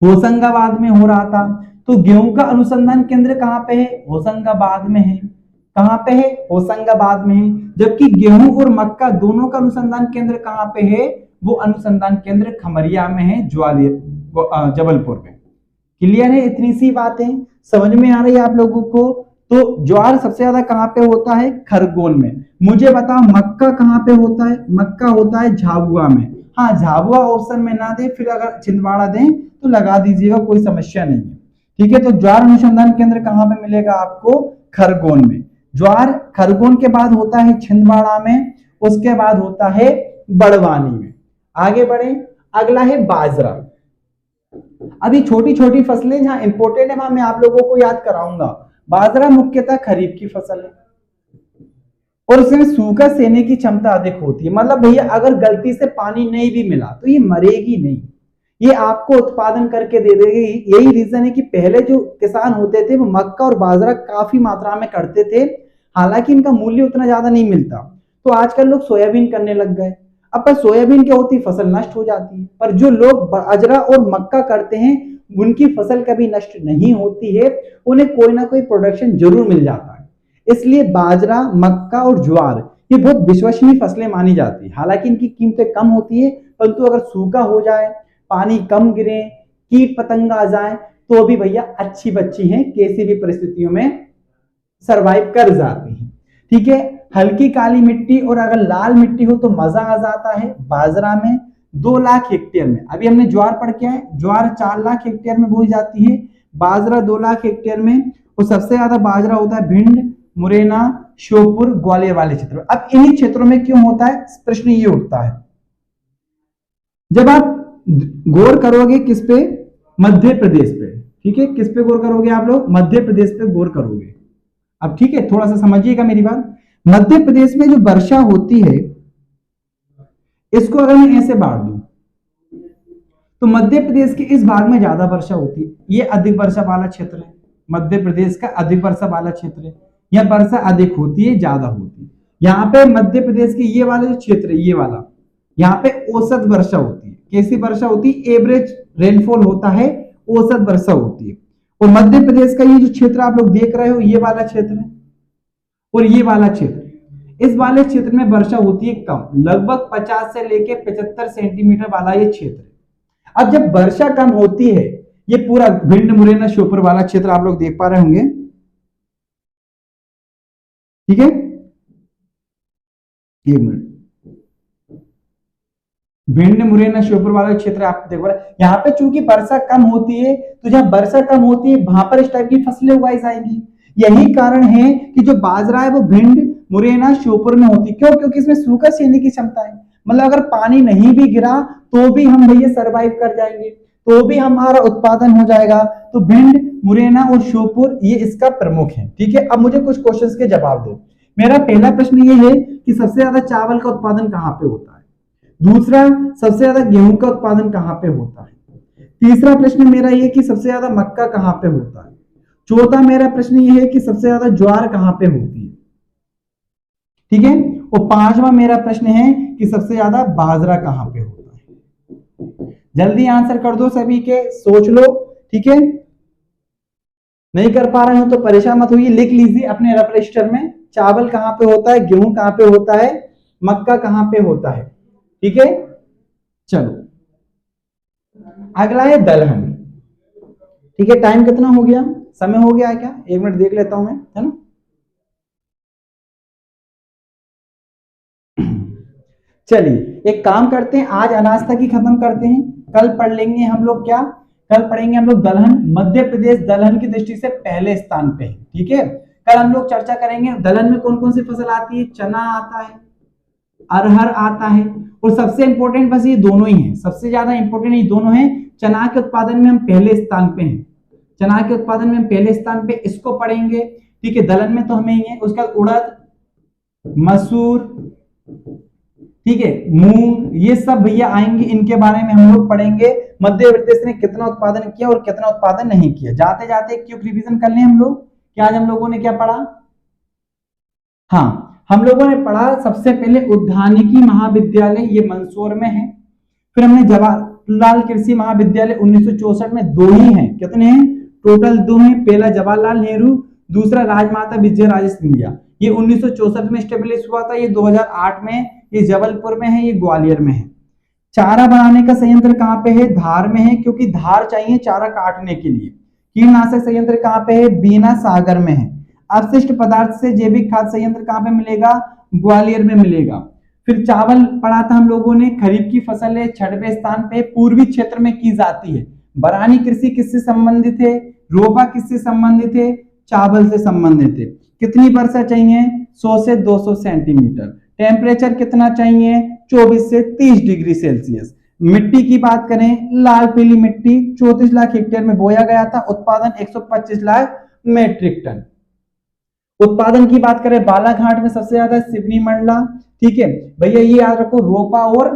होशंगाबाद में हो रहा था। तो गेहूं का अनुसंधान केंद्र कहां पे है? होशंगाबाद में है। कहां पे है? होशंगाबाद में है। जबकि गेहूं और मक्का दोनों का अनुसंधान केंद्र कहां पे है? वो अनुसंधान केंद्र खमरिया में है, जबलपुर में। क्लियर है? इतनी सी बातें समझ में आ रही है आप लोगों को? तो ज्वार सबसे ज्यादा कहां पे होता है? खरगोन में। मुझे बताओ मक्का कहां पे होता है? मक्का होता है झाबुआ में। हाँ, झाबुआ ऑप्शन में ना दे, फिर अगर छिंदवाड़ा दें तो लगा दीजिएगा, कोई समस्या नहीं है। ठीक है, तो ज्वार अनुसंधान केंद्र कहां पे मिलेगा आपको? खरगोन में। ज्वार खरगोन के बाद होता है छिंदवाड़ा में, उसके बाद होता है बड़वानी में। आगे बढ़े, अगला है बाजरा। अभी छोटी छोटी फसलें जहां इंपोर्टेंट है वहां मैं आप लोगों को याद कराऊंगा। बाजरा मुख्यतः खरीफ की फसल है और इसमें सूखा सहने की क्षमता अधिक होती है। मतलब भैया अगर गलती से पानी नहीं भी मिला तो ये मरेगी नहीं, ये आपको उत्पादन करके दे देगी। यही रीजन है कि पहले जो किसान होते थे वो मक्का और बाजरा काफी मात्रा में करते थे, हालांकि इनका मूल्य उतना ज्यादा नहीं मिलता। तो आजकल लोग सोयाबीन करने लग गए। अब पर सोयाबीन क्या होती है? फसल नष्ट हो जाती है। पर जो लोग बाजरा और मक्का करते हैं उनकी फसल कभी नष्ट नहीं होती है, उन्हें कोई ना कोई प्रोडक्शन जरूर मिल जाता है। इसलिए बाजरा, मक्का और ज्वार ये बहुत विश्वसनीय फसलें मानी जाती है। हालांकि इनकी कीमतें कम होती है, परंतु अगर सूखा हो जाए, पानी कम गिरे, कीट पतंग आ जाए तो भी भैया अच्छी बच्ची हैं, कैसी भी परिस्थितियों में सरवाइव कर जाती हैं। ठीक है, हल्की काली मिट्टी और अगर लाल मिट्टी हो तो मजा आ जाता है। बाजरा में 2 लाख हेक्टेयर में, अभी हमने ज्वार पढ़ के आए, ज्वार 4 लाख हेक्टेयर में बोई जाती है, बाजरा 2 लाख हेक्टेयर में। और सबसे ज्यादा बाजरा होता है भिंड, मुरैना, श्योपुर, ग्वालियर वाले क्षेत्रों। अब इन्हीं क्षेत्रों में क्यों होता है? प्रश्न ये उठता है। जब आप गौर करोगे किस पे? मध्य प्रदेश पे। ठीक है, किस पे गौर करोगे आप लोग? मध्य प्रदेश पे गौर करोगे। अब ठीक है, थोड़ा सा समझिएगा मेरी बात। मध्य प्रदेश में जो वर्षा होती है, इसको अगर मैं ऐसे बांट दूं तो मध्य प्रदेश के इस भाग में ज्यादा वर्षा होती है। ये अधिक वर्षा वाला क्षेत्र है, मध्य प्रदेश का अधिक वर्षा वाला क्षेत्र है। यहाँ वर्षा अधिक होती है, ज्यादा होती है। यहाँ पे मध्य प्रदेश के ये वाला जो क्षेत्र है, ये वाला, यहाँ पे औसत वर्षा होती है। कैसी वर्षा होती है? एवरेज रेनफॉल होता है, औसत वर्षा होती है। और मध्य प्रदेश का ये जो क्षेत्र आप लोग देख रहे हो, ये वाला क्षेत्र है और ये वाला क्षेत्र, इस वाले क्षेत्र में वर्षा होती है कम, लगभग 50 से लेके 75 सेंटीमीटर वाला ये क्षेत्र है। अब जब वर्षा कम होती है, ये पूरा भिंड, मुरैना, श्योपुर वाला क्षेत्र आप लोग देख पा रहे होंगे। ठीक है, एक मिनट, भिंड, मुरैना, श्योपुर वाला क्षेत्र आप देख पा रहे हैं। यहाँ पे चूंकि वर्षा कम होती है, तो जहां वर्षा कम होती है वहां पर इस टाइप की फसलें उगाई जाएंगी। यही कारण है कि जो बाजरा है वो भिंड, मुरैना, श्योपुर में होती। क्यों? क्योंकि इसमें सूखा सहने की क्षमता है। मतलब अगर पानी नहीं भी गिरा तो भी हम भैया सरवाइव कर जाएंगे, तो भी हमारा उत्पादन हो जाएगा। तो भिंड, मुरैना और श्योपुर ये इसका प्रमुख है। ठीक है, अब मुझे कुछ क्वेश्चंस के जवाब दो। मेरा पहला प्रश्न ये है कि सबसे ज्यादा चावल का उत्पादन कहाँ पे होता है? दूसरा, सबसे ज्यादा गेहूं का उत्पादन कहाँ पे होता है? तीसरा प्रश्न मेरा ये कि सबसे ज्यादा मक्का कहाँ पे होता है? चौथा मेरा प्रश्न ये है कि सबसे ज्यादा ज्वार कहाँ पे होती है? ठीक है, और पांचवा मेरा प्रश्न है कि सबसे ज्यादा बाजरा कहाँ पे होता है? जल्दी आंसर कर दो सभी के, सोच लो। ठीक है, नहीं कर पा रहे हो तो परेशान मत होइए, लिख लीजिए अपने रफ रजिस्टर में, चावल कहाँ पे होता है, गेहूं कहाँ पे होता है, मक्का कहाँ पे होता है। ठीक है, चलो अगला है दलहन। ठीक है, टाइम कितना हो गया, समय हो गया है क्या? 1 मिनट देख लेता हूं मैं, है ना। चलिए एक काम करते हैं, आज अनाज तक ही खत्म करते हैं, कल पढ़ लेंगे हम लोग क्या, कल पढ़ेंगे हम लोग दलहन। मध्य प्रदेश दलहन की दृष्टि से पहले स्थान पे है। ठीक है, कल हम लोग चर्चा करेंगे दलहन में कौन कौन सी फसल आती है। चना आता है, अरहर आता है, और सबसे इंपॉर्टेंट बस ये दोनों ही हैं, सबसे ज्यादा इंपॉर्टेंट ये दोनों हैं। चना के उत्पादन में हम पहले स्थान पे हैं, चना के उत्पादन में हम पहले स्थान पे, इसको पढ़ेंगे। ठीक है, दलहन में तो हमें ही है। उसका उड़द, मसूर, ठीक है, मूंग, ये सब भैया आएंगे, इनके बारे में हम लोग पढ़ेंगे। मध्य प्रदेश ने कितना उत्पादन किया और कितना उत्पादन नहीं किया। जाते जाते क्विक रिवीजन कर लें हम लोग कि आज हम लोगों ने क्या पढ़ा। हाँ, हम लोगों ने पढ़ा सबसे पहले उद्यानिकी महाविद्यालय, ये मंदसौर में है। फिर हमने जवाहरलाल कृषि महाविद्यालय 1964 में, दो ही हैं, कितने हैं टोटल? दो हैं। पहला जवाहरलाल नेहरू, दूसरा राजमाता विजयराजे सिंधिया। ये 1964 में स्टेब्लिश हुआ था, ये 2008 में, ये जबलपुर में है, ये ग्वालियर में है। चारा बनाने का संयंत्र कहाँ पे है? धार में है, क्योंकि धार चाहिए चारा काटने के लिए। कीटनाशक संयंत्र कहाँ पे है? बीना सागर में है। अपशिष्ट पदार्थ से जैविक खाद संयंत्र कहाँ पे मिलेगा? ग्वालियर में मिलेगा। फिर चावल पढ़ा था हम लोगों ने, खरीफ की फसल है, 6वें स्थान पे, पूर्वी क्षेत्र में की जाती है। बरानी कृषि किससे संबंधित है? रोपा किससे संबंधित है? चावल से संबंधित है। कितनी वर्षा चाहिए? 100 से 200 सेंटीमीटर। टेम्परेचर कितना चाहिए? 24 से 30 डिग्री सेल्सियस। मिट्टी की बात करें, लाल पीली मिट्टी 34 लाख हेक्टेयर में बोया गया था। उत्पादन 125 लाख मेट्रिक टन। उत्पादन की बात करें, बालाघाट में सबसे ज्यादा, सिवनी मंडला। ठीक है भैया, ये याद रखो, रोपा और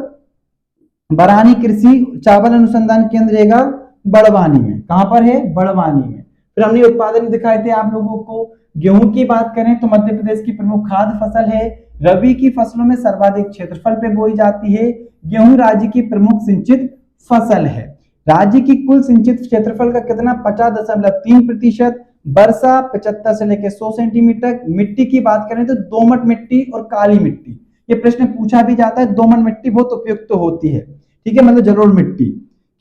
बरानी कृषि चावल अनुसंधान केंद्र रहेगा बड़वानी में। कहां पर है? बड़वानी में। फिर हमने उत्पादन दिखाए थे आप लोगों को। गेहूं की बात करें तो मध्य प्रदेश की प्रमुख खाद्य फसल है। रबी की फसलों में सर्वाधिक क्षेत्रफल पे बोई जाती है। गेहूं राज्य की प्रमुख सिंचित फसल है। राज्य की कुल सिंचित क्षेत्रफल का कितना? 50.3%। वर्षा 75 से लेकर 100 सेंटीमीटर। मिट्टी की बात करें तो दोमट मिट्टी और काली मिट्टी, ये प्रश्न पूछा भी जाता है। दोमट मिट्टी बहुत उपयुक्त तो होती है। ठीक है, मतलब जरूर मिट्टी।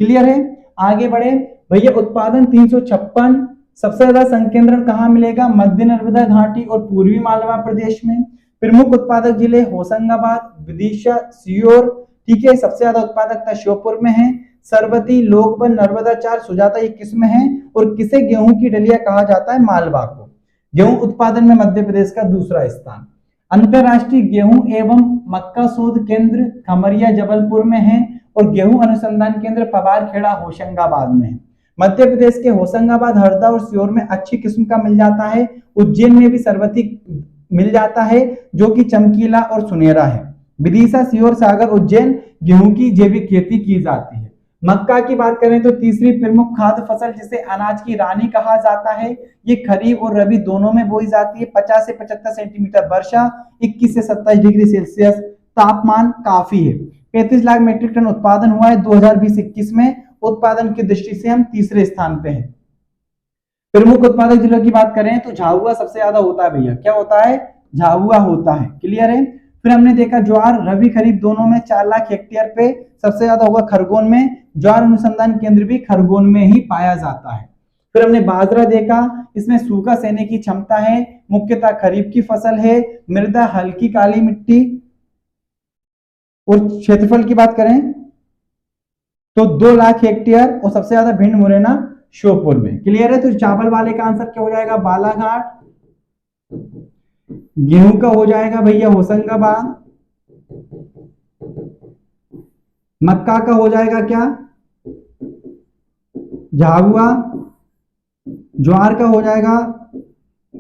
क्लियर है, आगे बढ़े भैया। उत्पादन 356। सबसे ज्यादा संकेंद्रण कहाँ मिलेगा? मध्य नर्मदा घाटी और पूर्वी मालवा प्रदेश में। प्रमुख उत्पादक जिले होशंगाबाद, विदिशा, सीहोर। ठीक है, सबसे ज्यादा उत्पादकता श्योपुर में है। सरबती, लोकबन, नर्मदा चार, सुजाता ये किस्म है। और किसे गेहूं की डलिया कहा जाता है? मालवा को। गेहूं उत्पादन में मध्य प्रदेश का दूसरा स्थान। अंतरराष्ट्रीय गेहूं एवं मक्का शोध केंद्र खमरिया जबलपुर में है, और गेहूं अनुसंधान केंद्र पवारखेड़ा होशंगाबाद में है। मध्य प्रदेश के होशंगाबाद, हरदा और सीहोर में अच्छी किस्म का मिल जाता है। उज्जैन में भी सरबती मिल जाता है, जो कि चमकीला और सुनहरा है। विदिशा, सीहोर, सागर, उज्जैन गेहूं की जैविक खेती की जाती है। मक्का की बात करें तो तीसरी प्रमुख खाद्य फसल, जिसे अनाज की रानी कहा जाता है, ये खरीफ और रबी दोनों में बोई जाती है। 50 से 75 सेंटीमीटर वर्षा, 21 से 27 डिग्री सेल्सियस तापमान काफी है। 35 लाख मीट्रिक टन उत्पादन हुआ है 2020-21 में। उत्पादन की दृष्टि से हम तीसरे स्थान पे हैं। प्रमुख उत्पादक जिलों की बात करें तो झाबुआ सबसे ज्यादा होता है भैया। क्या होता है? झाबुआ होता है। क्लियर है। फिर हमने देखा ज्वार रबी खरीफ दोनों में 4 लाख हेक्टेयर पे सबसे ज्यादा होगा खरगोन में। ज्वार अनुसंधान केंद्र भी खरगोन में ही पाया जाता है। फिर हमने बाजरा देखा, इसमें सूखा सहने की क्षमता है, मुख्यतः खरीफ की फसल है, मृदा हल्की काली मिट्टी। और क्षेत्रफल की बात करें तो 2 लाख हेक्टेयर, और सबसे ज्यादा भिंड, मुरैना, श्योपुर में। क्लियर है। तो चावल वाले का आंसर क्या हो जाएगा? बालाघाट, गेहूं का हो जाएगा भैया होशंगाबाद। मक्का का हो जाएगा क्या, झाबुआ। ज्वार का हो जाएगा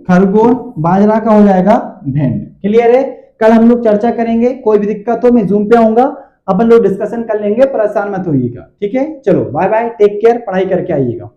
खरगोन। बाजरा का हो जाएगा भिंड। क्लियर है। कल हम लोग चर्चा करेंगे, कोई भी दिक्कत हो मैं जूम पे आऊंगा, अपन लोग डिस्कशन कर लेंगे, परेशान मत होइएगा। ठीक है, चलो बाय बाय, टेक केयर, पढ़ाई करके आइएगा।